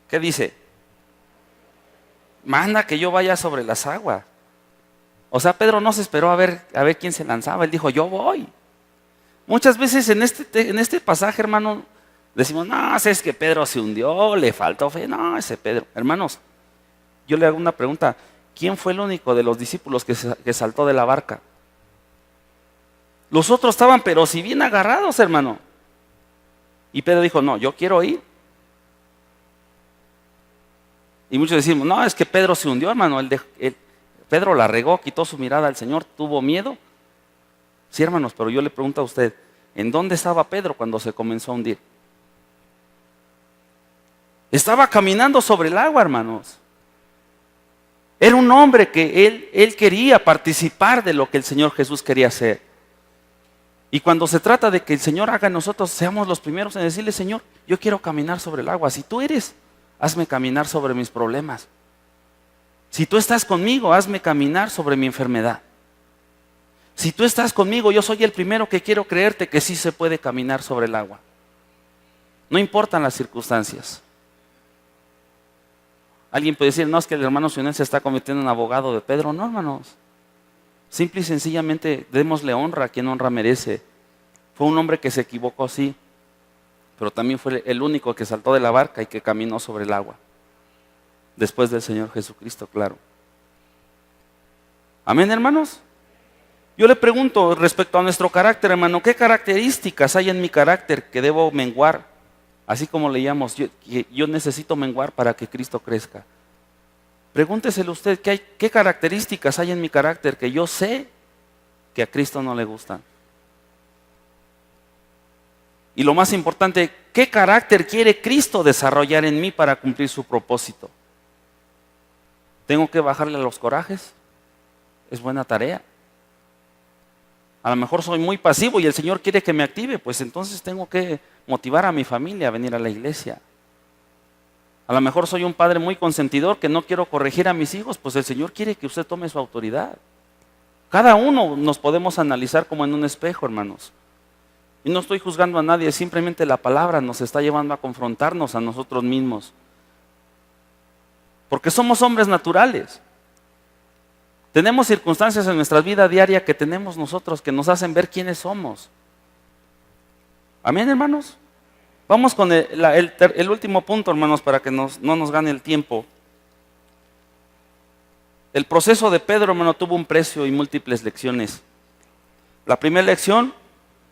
¿qué dice? Manda que yo vaya sobre las aguas. O sea, Pedro no se esperó a ver quién se lanzaba. Él dijo, yo voy. Muchas veces en este pasaje, hermano, decimos, no, es que Pedro se hundió, le faltó fe. No, ese Pedro. Hermanos, yo le hago una pregunta. ¿Quién fue el único de los discípulos que saltó de la barca? Los otros estaban, pero si bien agarrados, hermano. Y Pedro dijo, no, yo quiero ir. Y muchos decimos, no, es que Pedro se hundió, hermano. Pedro la regó, quitó su mirada al Señor, tuvo miedo. Sí, hermanos, pero yo le pregunto a usted, ¿en dónde estaba Pedro cuando se comenzó a hundir? Estaba caminando sobre el agua, hermanos. Era un hombre que él quería participar de lo que el Señor Jesús quería hacer. Y cuando se trata de que el Señor haga en nosotros, seamos los primeros en decirle, Señor, yo quiero caminar sobre el agua. Si tú eres, hazme caminar sobre mis problemas. Si tú estás conmigo, hazme caminar sobre mi enfermedad. Si tú estás conmigo, yo soy el primero que quiero creerte que sí se puede caminar sobre el agua. No importan las circunstancias. Alguien puede decir, no, es que el hermano Sionel se está convirtiendo en abogado de Pedro. No, hermanos. Simple y sencillamente, démosle honra a quien honra merece. Fue un hombre que se equivocó, sí, pero también fue el único que saltó de la barca y que caminó sobre el agua. Después del Señor Jesucristo, claro. Amén, hermanos. Yo le pregunto respecto a nuestro carácter, hermano, ¿qué características hay en mi carácter que debo menguar? Así como leíamos, yo necesito menguar para que Cristo crezca. Pregúnteselo usted, ¿qué características hay en mi carácter que yo sé que a Cristo no le gustan? Y lo más importante, ¿qué carácter quiere Cristo desarrollar en mí para cumplir su propósito? ¿Tengo que bajarle a los corajes? Es buena tarea. A lo mejor soy muy pasivo y el Señor quiere que me active, pues entonces tengo que motivar a mi familia a venir a la iglesia. A lo mejor soy un padre muy consentidor que no quiero corregir a mis hijos, pues el Señor quiere que usted tome su autoridad. Cada uno nos podemos analizar como en un espejo, hermanos. Y no estoy juzgando a nadie, simplemente la palabra nos está llevando a confrontarnos a nosotros mismos. Porque somos hombres naturales. Tenemos circunstancias en nuestra vida diaria que tenemos nosotros que nos hacen ver quiénes somos. Amén, hermanos. Vamos con el último punto, hermanos, para que no nos gane el tiempo. El proceso de Pedro, hermano, tuvo un precio y múltiples lecciones. La primera lección,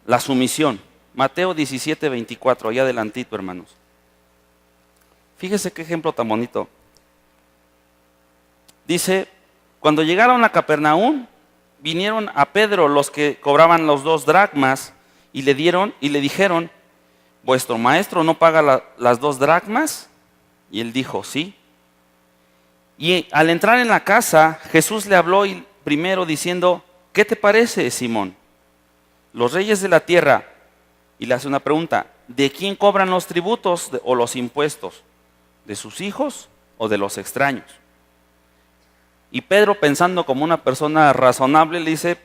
la sumisión. Mateo 17, 24, allá adelantito, hermanos. Fíjese qué ejemplo tan bonito. Dice, cuando llegaron a Capernaum, vinieron a Pedro los que cobraban los 2 dracmas y le dijeron, ¿vuestro maestro no paga las 2 dracmas? Y él dijo, sí. Y al entrar en la casa, Jesús le habló primero diciendo, ¿qué te parece, Simón? Los reyes de la tierra, y le hace una pregunta, ¿de quién cobran los tributos o los impuestos? ¿De sus hijos o de los extraños? Y Pedro, pensando como una persona razonable, le dice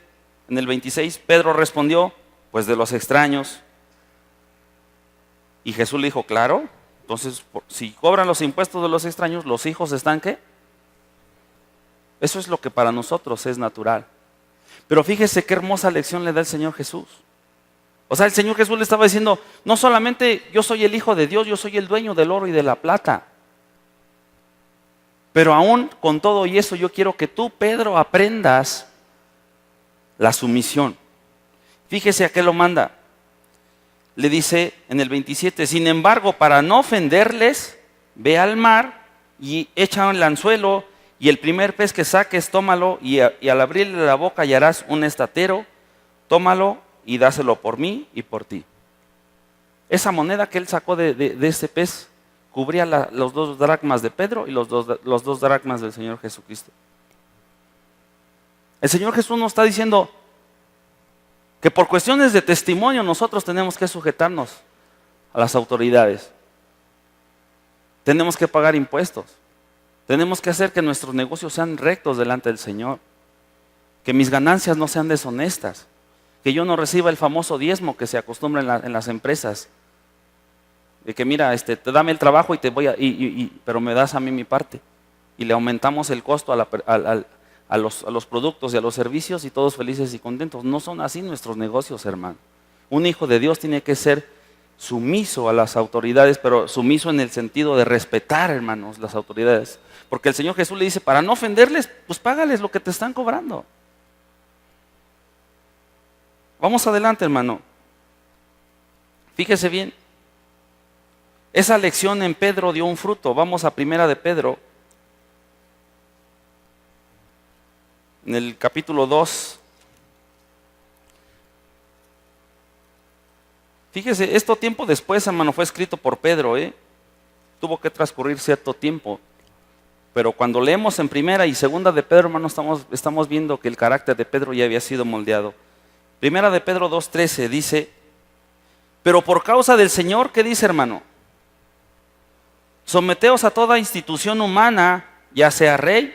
en el 26, Pedro respondió, pues de los extraños. Y Jesús le dijo, claro, entonces si cobran los impuestos de los extraños, ¿los hijos están qué? Eso es lo que para nosotros es natural. Pero fíjese qué hermosa lección le da el Señor Jesús. O sea, el Señor Jesús le estaba diciendo, no solamente yo soy el Hijo de Dios, yo soy el dueño del oro y de la plata. Pero aún con todo y eso, yo quiero que tú, Pedro, aprendas la sumisión. Fíjese a qué lo manda. Le dice en el 27, sin embargo, para no ofenderles, ve al mar y echa un anzuelo, y el primer pez que saques, tómalo, y al abrirle la boca hallarás un estatero, tómalo y dáselo por mí y por ti. Esa moneda que él sacó de ese pez cubría los 2 dracmas de Pedro y los dos dracmas del Señor Jesucristo. El Señor Jesús nos está diciendo que por cuestiones de testimonio nosotros tenemos que sujetarnos a las autoridades. Tenemos que pagar impuestos. Tenemos que hacer que nuestros negocios sean rectos delante del Señor. Que mis ganancias no sean deshonestas. Que yo no reciba el famoso diezmo que se acostumbra en las empresas. De que mira, dame el trabajo y te voy pero me das a mí mi parte. Y le aumentamos el costo a los productos y a los servicios y todos felices y contentos. No son así nuestros negocios, hermano. Un hijo de Dios tiene que ser sumiso a las autoridades, pero sumiso en el sentido de respetar, hermanos, las autoridades. Porque el Señor Jesús le dice, para no ofenderles, pues págales lo que te están cobrando. Vamos adelante, hermano. Fíjese bien. Esa lección en Pedro dio un fruto. Vamos a Primera de Pedro. En el capítulo 2. Fíjese, esto tiempo después, hermano, fue escrito por Pedro, Tuvo que transcurrir cierto tiempo. Pero cuando leemos en Primera y Segunda de Pedro, hermano, estamos viendo que el carácter de Pedro ya había sido moldeado. Primera de Pedro 2:13 dice, pero por causa del Señor, ¿qué dice, hermano? Someteos a toda institución humana, ya sea rey,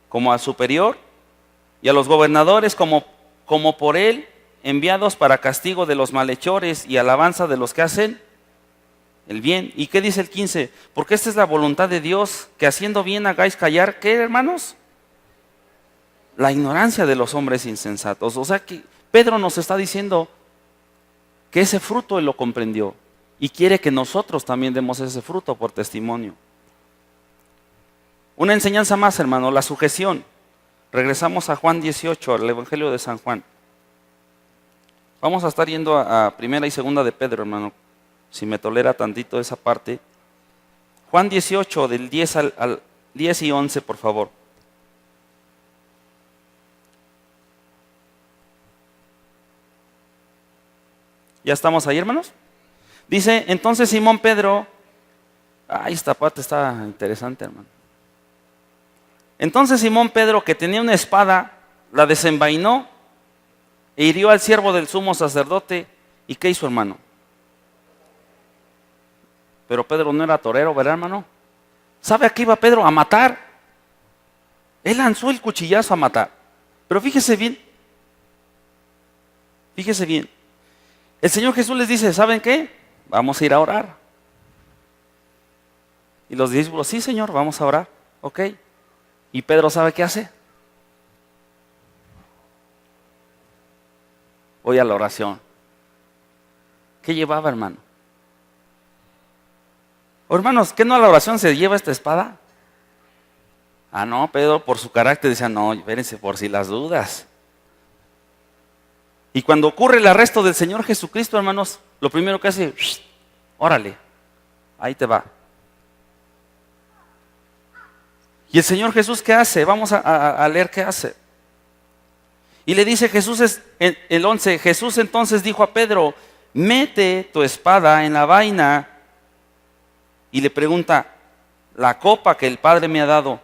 como al superior, y a los gobernadores como por él, enviados para castigo de los malhechores y alabanza de los que hacen el bien. ¿Y qué dice el 15? Porque esta es la voluntad de Dios, que haciendo bien hagáis callar, ¿qué, hermanos? La ignorancia de los hombres insensatos. O sea que Pedro nos está diciendo que ese fruto él lo comprendió y quiere que nosotros también demos ese fruto por testimonio. Una enseñanza más, hermano, la sujeción. Regresamos a Juan 18, al Evangelio de San Juan. Vamos a estar yendo a Primera y Segunda de Pedro, hermano, si me tolera tantito esa parte. Juan 18, del 10 al 10 y 11, por favor. ¿Ya estamos ahí, hermanos? Dice, entonces Simón Pedro, esta parte está interesante, hermano. Entonces Simón Pedro, que tenía una espada, la desenvainó e hirió al siervo del sumo sacerdote. ¿Y qué hizo, hermano? Pero Pedro no era torero, ¿verdad, hermano? ¿Sabe a qué iba Pedro? A matar. Él lanzó el cuchillazo a matar. Pero fíjese bien. Fíjese bien. El Señor Jesús les dice, ¿saben qué? Vamos a ir a orar. Y los discípulos, sí, Señor, vamos a orar. Ok. ¿Y Pedro sabe qué hace? Voy a la oración. ¿Qué llevaba, hermano? Hermanos, ¿qué no a la oración se lleva esta espada? No, Pedro por su carácter decía, no, espérense por si las dudas. Y cuando ocurre el arresto del Señor Jesucristo, hermanos, lo primero que hace, órale, ahí te va. ¿Y el Señor Jesús qué hace? Vamos a leer qué hace. Y le dice Jesús, el 11, Jesús entonces dijo a Pedro, mete tu espada en la vaina. Y le pregunta, la copa que el Padre me ha dado,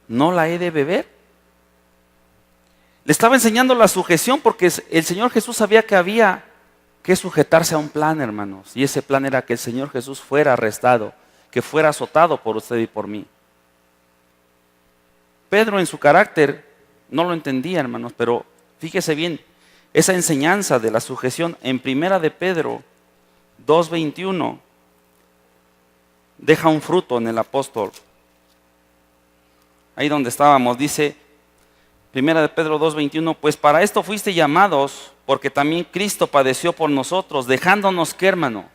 ¿no la he de beber? Le estaba enseñando la sujeción porque el Señor Jesús sabía que había que sujetarse a un plan, hermanos. Y ese plan era que el Señor Jesús fuera arrestado, que fuera azotado por usted y por mí. Pedro en su carácter no lo entendía, hermanos, pero fíjese bien, esa enseñanza de la sujeción en Primera de Pedro 2:21 deja un fruto en el apóstol. Ahí donde estábamos, dice Primera de Pedro 2:21, pues para esto fuiste llamados, porque también Cristo padeció por nosotros, dejándonos que, hermano,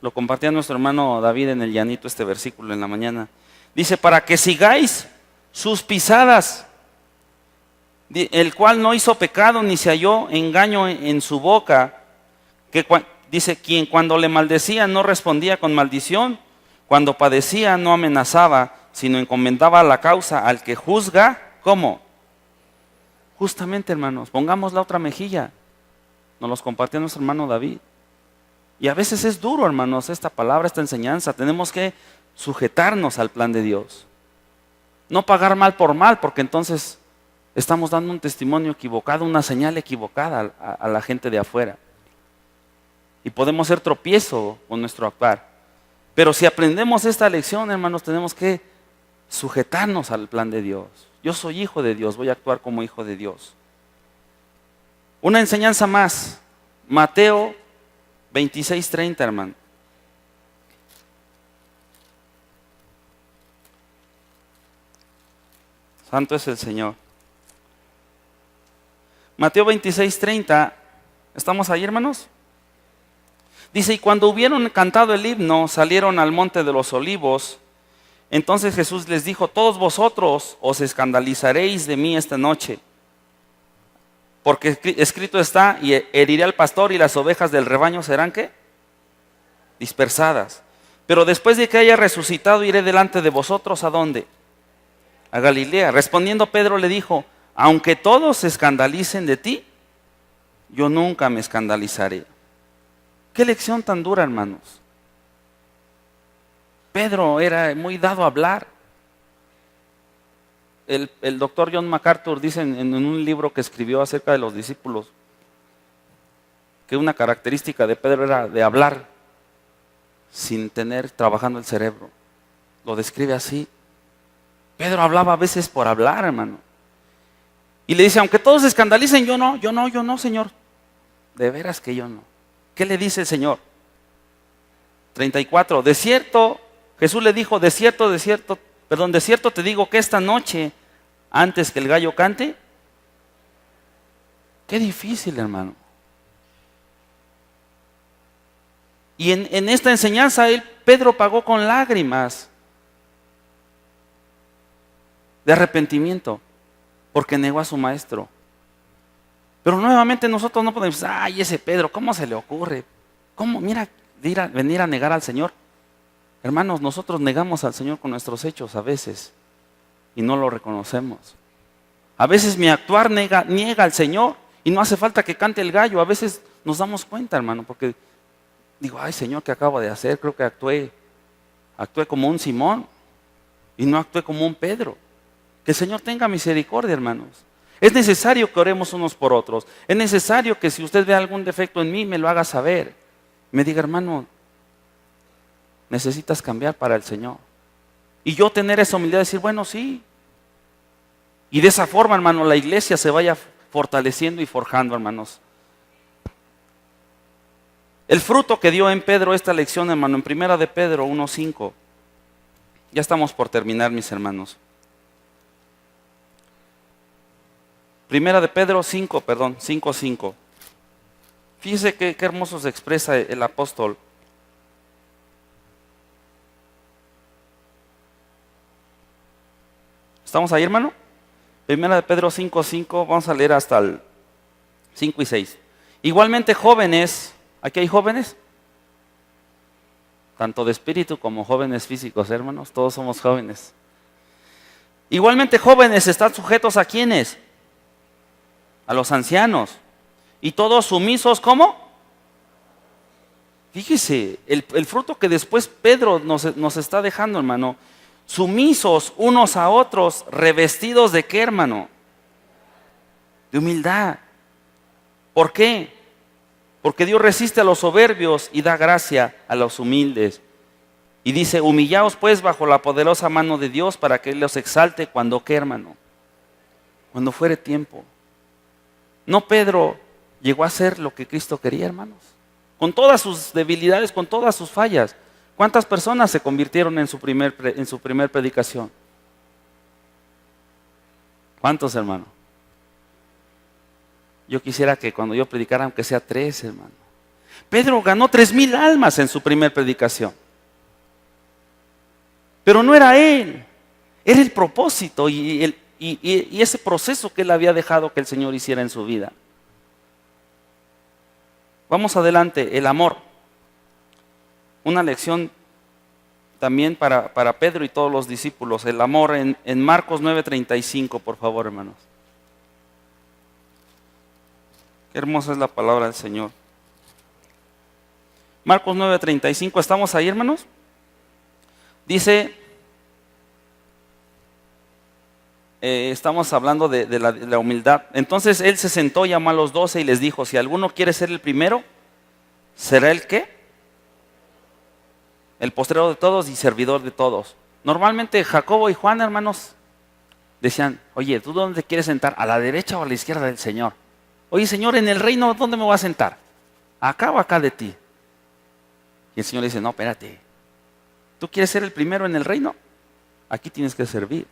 lo compartía nuestro hermano David en el llanito este versículo en la mañana, dice, para que sigáis sus pisadas, el cual no hizo pecado ni se halló engaño en su boca, que dice, quien cuando le maldecía no respondía con maldición, cuando padecía no amenazaba, sino encomendaba la causa al que juzga. ¿Cómo? Justamente, hermanos, pongamos la otra mejilla. Nos los compartió nuestro hermano David. Y a veces es duro, hermanos, esta palabra, esta enseñanza. Tenemos que sujetarnos al plan de Dios. No pagar mal por mal, porque entonces estamos dando un testimonio equivocado, una señal equivocada a la gente de afuera. Y podemos ser tropiezo con nuestro actuar. Pero si aprendemos esta lección, hermanos, tenemos que sujetarnos al plan de Dios. Yo soy hijo de Dios, voy a actuar como hijo de Dios. Una enseñanza más, Mateo 26:30, hermano. Santo es el Señor. Mateo 26:30, ¿estamos ahí, hermanos? Dice, y cuando hubieron cantado el himno, salieron al monte de los olivos. Entonces Jesús les dijo, todos vosotros os escandalizaréis de mí esta noche, porque escrito está, y heriré al pastor y las ovejas del rebaño serán, ¿qué? Dispersadas. Pero después de que haya resucitado, iré delante de vosotros, ¿a dónde? A Galilea. Respondiendo Pedro le dijo, aunque todos se escandalicen de ti, yo nunca me escandalizaré. Qué lección tan dura, hermanos. Pedro era muy dado a hablar. El doctor John MacArthur dice en un libro que escribió acerca de los discípulos que una característica de Pedro era de hablar sin tener trabajando el cerebro. Lo describe así. Pedro hablaba a veces por hablar, hermano. Y le dice, aunque todos se escandalicen, yo no, Señor. De veras que yo no. ¿Qué le dice el Señor? 34, de cierto, Jesús le dijo, de cierto te digo que esta noche, antes que el gallo cante. Qué difícil, hermano. Y en esta enseñanza, Pedro pagó con lágrimas de arrepentimiento, porque negó a su maestro. Pero nuevamente nosotros no podemos decir, ay, ese Pedro, ¿cómo se le ocurre? ¿Cómo? Mira, venir a negar al Señor. Hermanos, nosotros negamos al Señor con nuestros hechos a veces y no lo reconocemos. A veces mi actuar niega al Señor y no hace falta que cante el gallo. A veces nos damos cuenta, hermano, porque digo, ay, Señor, ¿qué acabo de hacer? Creo que actué como un Simón y no actué como un Pedro. Que el Señor tenga misericordia, hermanos. Es necesario que oremos unos por otros. Es necesario que si usted ve algún defecto en mí, me lo haga saber. Me diga, hermano, necesitas cambiar para el Señor. Y yo tener esa humildad de decir, bueno, sí. Y de esa forma, hermano, la iglesia se vaya fortaleciendo y forjando, hermanos. El fruto que dio en Pedro esta lección, hermano, en Primera de Pedro 1:5. Ya estamos por terminar, mis hermanos. Primera de Pedro 5:5. Fíjese qué hermoso se expresa el apóstol. ¿Estamos ahí, hermano? Primera de Pedro 5:5, vamos a leer hasta el 5 y 6. Igualmente jóvenes, ¿aquí hay jóvenes? Tanto de espíritu como jóvenes físicos, hermanos, todos somos jóvenes. Igualmente jóvenes, están sujetos ¿a quiénes? A los ancianos. Y todos sumisos, ¿cómo? Fíjese, el fruto que después Pedro nos está dejando, hermano. Sumisos unos a otros, revestidos ¿de qué, hermano? De humildad. ¿Por qué? Porque Dios resiste a los soberbios y da gracia a los humildes. Y dice, humillaos pues bajo la poderosa mano de Dios para que Él los exalte cuando, ¿qué, hermano? Cuando fuere tiempo. No, Pedro llegó a ser lo que Cristo quería, hermanos. Con todas sus debilidades, con todas sus fallas. ¿Cuántas personas se convirtieron en su primer predicación? ¿Cuántos, hermano? Yo quisiera que cuando yo predicara, aunque sea 3, hermano. Pedro ganó 3,000 almas en su primer predicación. Pero no era él, era el propósito y ese proceso que él había dejado que el Señor hiciera en su vida. Vamos adelante, el amor. Una lección también para Pedro y todos los discípulos. El amor en Marcos 9:35, por favor, hermanos. Qué hermosa es la palabra del Señor. Marcos 9:35, ¿estamos ahí, hermanos? Dice, estamos hablando de la humildad. Entonces él se sentó, llamó a los 12 y les dijo, si alguno quiere ser el primero, ¿será el qué? El postrero de todos y servidor de todos. Normalmente Jacobo y Juan, hermanos, decían, oye, ¿tú dónde te quieres sentar? ¿A la derecha o a la izquierda del Señor? Oye, Señor, en el reino, ¿dónde me voy a sentar? ¿Acá o acá de ti? Y el Señor le dice, no, espérate. ¿Tú quieres ser el primero en el reino? Aquí tienes que servir.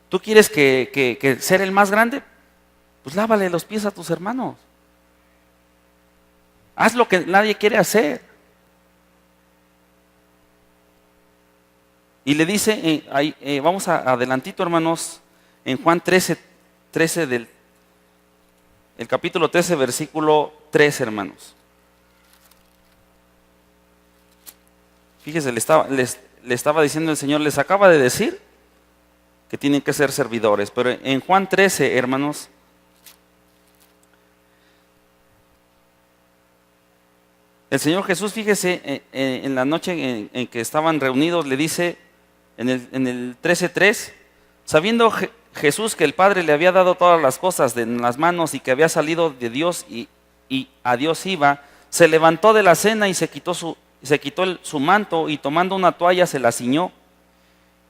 ¿Tú quieres que ser el más grande? Pues lávale los pies a tus hermanos. Haz lo que nadie quiere hacer. Y le dice, vamos adelantito, hermanos, en Juan 13 del el capítulo 13, versículo 3, hermanos. Fíjese, le estaba diciendo el Señor, les acaba de decir que tienen que ser servidores. Pero en Juan 13, hermanos, el Señor Jesús, fíjese, en la noche en que estaban reunidos, le dice en el 13:3, sabiendo Jesús que el Padre le había dado todas las cosas en las manos y que había salido de Dios y a Dios iba, se levantó de la cena y se quitó su manto y tomando una toalla se la ciñó.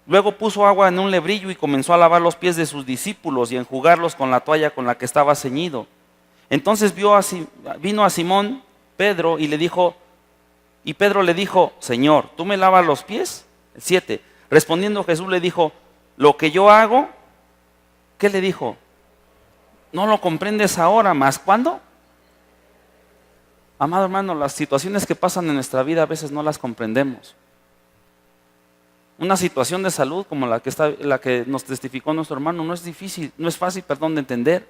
Luego puso agua en un lebrillo y comenzó a lavar los pies de sus discípulos y a enjugarlos con la toalla con la que estaba ceñido. Entonces vino a Simón Pedro y Pedro le dijo, Señor, ¿tú me lavas los pies? 7. Respondiendo Jesús le dijo, lo que yo hago, ¿qué le dijo? No lo comprendes ahora, ¿más cuándo? Amado hermano, las situaciones que pasan en nuestra vida a veces no las comprendemos. Una situación de salud como la que nos testificó nuestro hermano no es fácil de entender.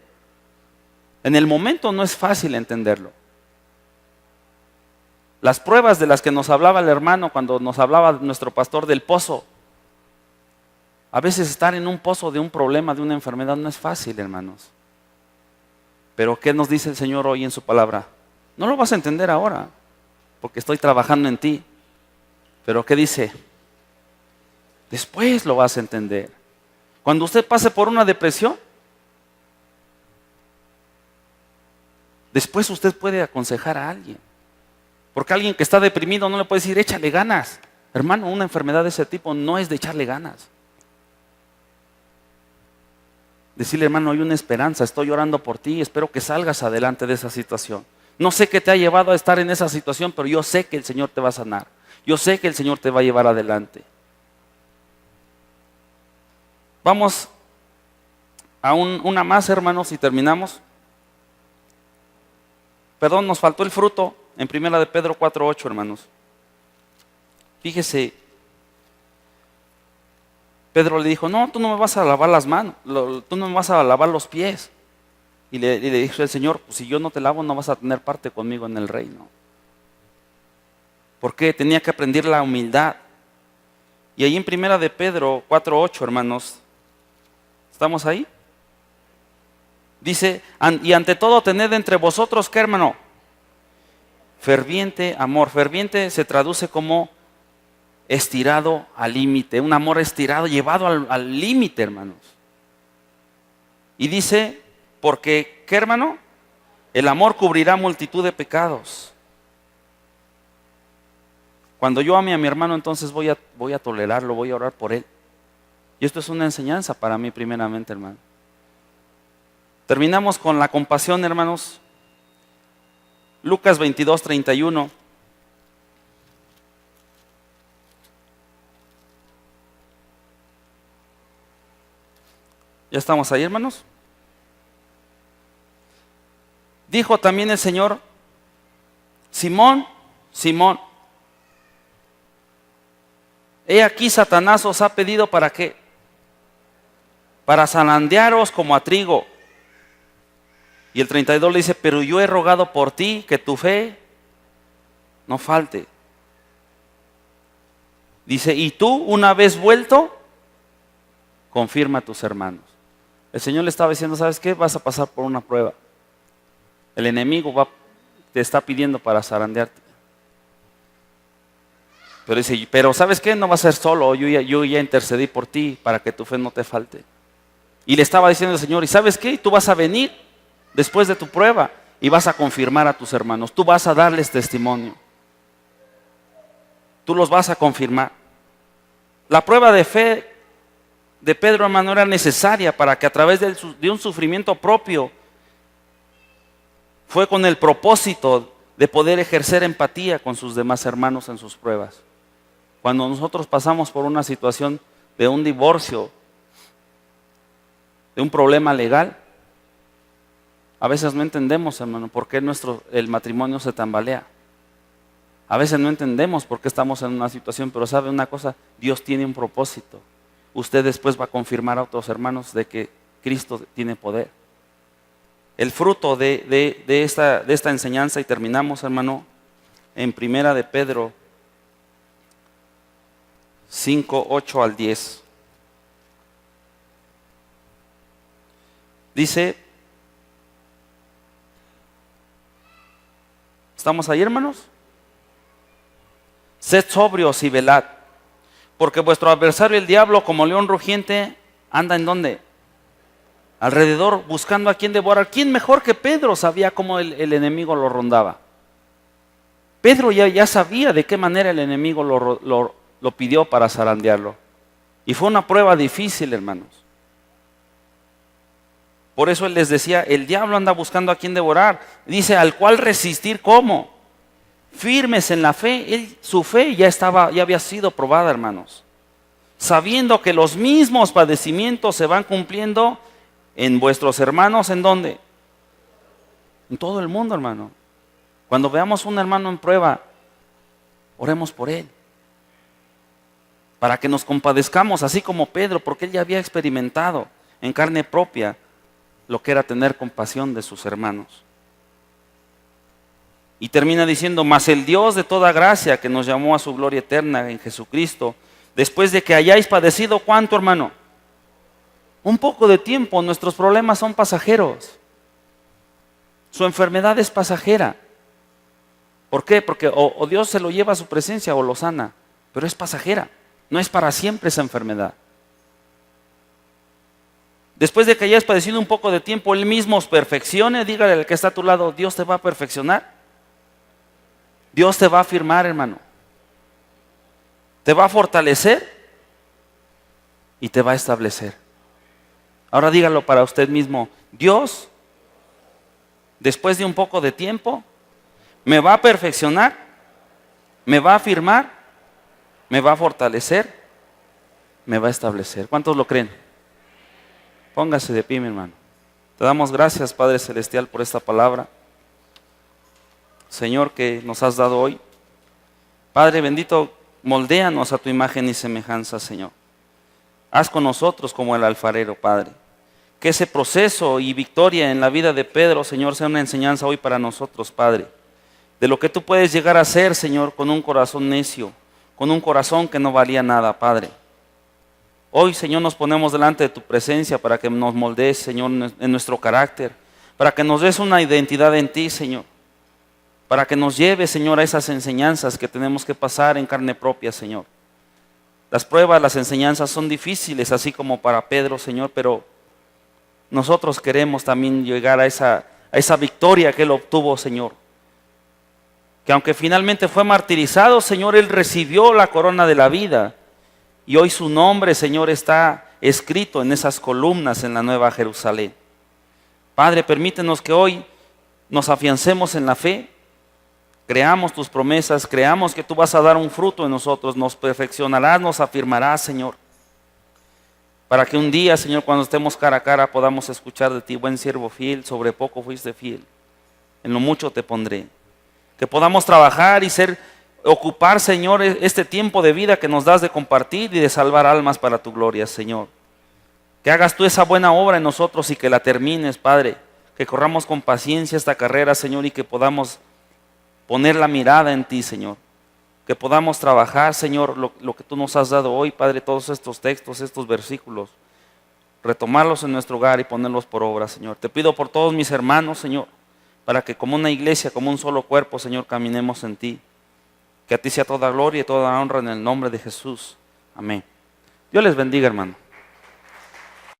En el momento no es fácil entenderlo. Las pruebas de las que nos hablaba el hermano cuando nos hablaba nuestro pastor del pozo. A veces estar en un pozo de un problema, de una enfermedad no es fácil, hermanos. Pero ¿qué nos dice el Señor hoy en su palabra? No lo vas a entender ahora, porque estoy trabajando en ti. Pero ¿qué dice? Después lo vas a entender. Cuando usted pase por una depresión, después usted puede aconsejar a alguien. Porque alguien que está deprimido no le puede decir, échale ganas. Hermano, una enfermedad de ese tipo no es de echarle ganas. Decirle, hermano, hay una esperanza, estoy orando por ti, espero que salgas adelante de esa situación. No sé qué te ha llevado a estar en esa situación, pero yo sé que el Señor te va a sanar. Yo sé que el Señor te va a llevar adelante. Vamos a una más, hermanos, y terminamos. Perdón, nos faltó el fruto en 1 de Pedro 4:8, hermanos. Fíjese, Pedro le dijo, no, tú no me vas a lavar las manos, tú no me vas a lavar los pies. Y le dijo el Señor, pues si yo no te lavo no vas a tener parte conmigo en el reino. ¿Por qué? Tenía que aprender la humildad. Y ahí en 1 de Pedro 4:8, hermanos, ¿estamos ahí? Dice, y ante todo tened entre vosotros, ¿qué, hermano? Ferviente amor. Ferviente se traduce como estirado al límite, un amor estirado, llevado al límite, hermanos. Y dice, porque, ¿qué, hermano? El amor cubrirá multitud de pecados. Cuando yo ame a mi hermano, entonces voy a tolerarlo, voy a orar por él. Y esto es una enseñanza para mí primeramente, hermano. Terminamos con la compasión, hermanos. Lucas 22:31. ¿Ya estamos ahí, hermanos? Dijo también el Señor: Simón, Simón, he aquí Satanás os ha pedido ¿para qué? Para zarandearos como a trigo. Y el 32 le dice: pero yo he rogado por ti que tu fe no falte. Dice: y tú, una vez vuelto, confirma a tus hermanos. El Señor le estaba diciendo: ¿sabes qué? Vas a pasar por una prueba. El enemigo te está pidiendo para zarandearte. Pero dice: pero ¿sabes qué? No va a ser solo, yo ya intercedí por ti para que tu fe no te falte. Y le estaba diciendo el Señor: ¿y sabes qué? Tú vas a venir después de tu prueba y vas a confirmar a tus hermanos. Tú vas a darles testimonio. Tú los vas a confirmar. La prueba de fe de Pedro, hermano, era necesaria para que a través de un sufrimiento propio, fue con el propósito de poder ejercer empatía con sus demás hermanos en sus pruebas. Cuando nosotros pasamos por una situación de un divorcio, de un problema legal, a veces no entendemos, hermano, por qué el matrimonio se tambalea. A veces no entendemos por qué estamos en una situación, pero ¿sabe una cosa? Dios tiene un propósito. Usted después va a confirmar a otros hermanos de que Cristo tiene poder. El fruto de esta enseñanza, y terminamos, hermano, en Primera de Pedro 5, 8 al 10. Dice, ¿estamos ahí, hermanos? Sed sobrios y velad, porque vuestro adversario el diablo, como león rugiente, anda ¿en dónde? Alrededor, buscando a quien devorar. ¿Quién mejor que Pedro sabía cómo el enemigo lo rondaba? Pedro ya sabía de qué manera el enemigo lo pidió para zarandearlo. Y fue una prueba difícil, hermanos. Por eso él les decía: el diablo anda buscando a quien devorar. Dice: al cual resistir, ¿cómo? Firmes en la fe. Su fe ya había sido probada, hermanos. Sabiendo que los mismos padecimientos se van cumpliendo en vuestros hermanos, ¿en dónde? En todo el mundo, hermano. Cuando veamos un hermano en prueba, oremos por él, para que nos compadezcamos, así como Pedro, porque él ya había experimentado en carne propia lo que era tener compasión de sus hermanos. Y termina diciendo: mas el Dios de toda gracia, que nos llamó a su gloria eterna en Jesucristo, después de que hayáis padecido, ¿cuánto, hermano? Un poco de tiempo. Nuestros problemas son pasajeros. Su enfermedad es pasajera. ¿Por qué? Porque o Dios se lo lleva a su presencia o lo sana, pero es pasajera. No es para siempre esa enfermedad. Después de que hayas padecido un poco de tiempo, Él mismo os perfeccione. Dígale al que está a tu lado: Dios te va a perfeccionar. Dios te va a afirmar, hermano. Te va a fortalecer y te va a establecer. Ahora dígalo para usted mismo: Dios, después de un poco de tiempo, me va a perfeccionar, me va a afirmar, me va a fortalecer, me va a establecer. ¿Cuántos lo creen? Póngase de pie, mi hermano. Te damos gracias, Padre Celestial, por esta palabra, Señor, que nos has dado hoy. Padre bendito, moldéanos a tu imagen y semejanza, Señor. Haz con nosotros como el alfarero, Padre. Que ese proceso y victoria en la vida de Pedro, Señor, sea una enseñanza hoy para nosotros, Padre. De lo que tú puedes llegar a ser, Señor, con un corazón necio, con un corazón que no valía nada, Padre. Hoy, Señor, nos ponemos delante de tu presencia para que nos moldees, Señor, en nuestro carácter, para que nos des una identidad en ti, Señor, para que nos lleves, Señor, a esas enseñanzas que tenemos que pasar en carne propia, Señor. Las pruebas, las enseñanzas son difíciles, así como para Pedro, Señor, pero nosotros queremos también llegar a a esa victoria que Él obtuvo, Señor. Que aunque finalmente fue martirizado, Señor, Él recibió la corona de la vida. Y hoy su nombre, Señor, está escrito en esas columnas en la Nueva Jerusalén. Padre, permítenos que hoy nos afiancemos en la fe, creamos tus promesas, creamos que tú vas a dar un fruto en nosotros, nos perfeccionarás, nos afirmarás, Señor. Para que un día, Señor, cuando estemos cara a cara, podamos escuchar de ti: buen siervo fiel, sobre poco fuiste fiel, en lo mucho te pondré. Que podamos trabajar y ocupar, Señor, este tiempo de vida que nos das de compartir y de salvar almas para tu gloria, Señor. Que hagas tú esa buena obra en nosotros y que la termines, Padre. Que corramos con paciencia esta carrera, Señor, y que podamos poner la mirada en ti, Señor. Que podamos trabajar, Señor, lo que tú nos has dado hoy, Padre, todos estos textos, estos versículos, retomarlos en nuestro hogar y ponerlos por obra, Señor. Te pido por todos mis hermanos, Señor, para que como una iglesia, como un solo cuerpo, Señor, caminemos en ti. Que a ti sea toda gloria y toda honra en el nombre de Jesús. Amén. Dios les bendiga, hermano.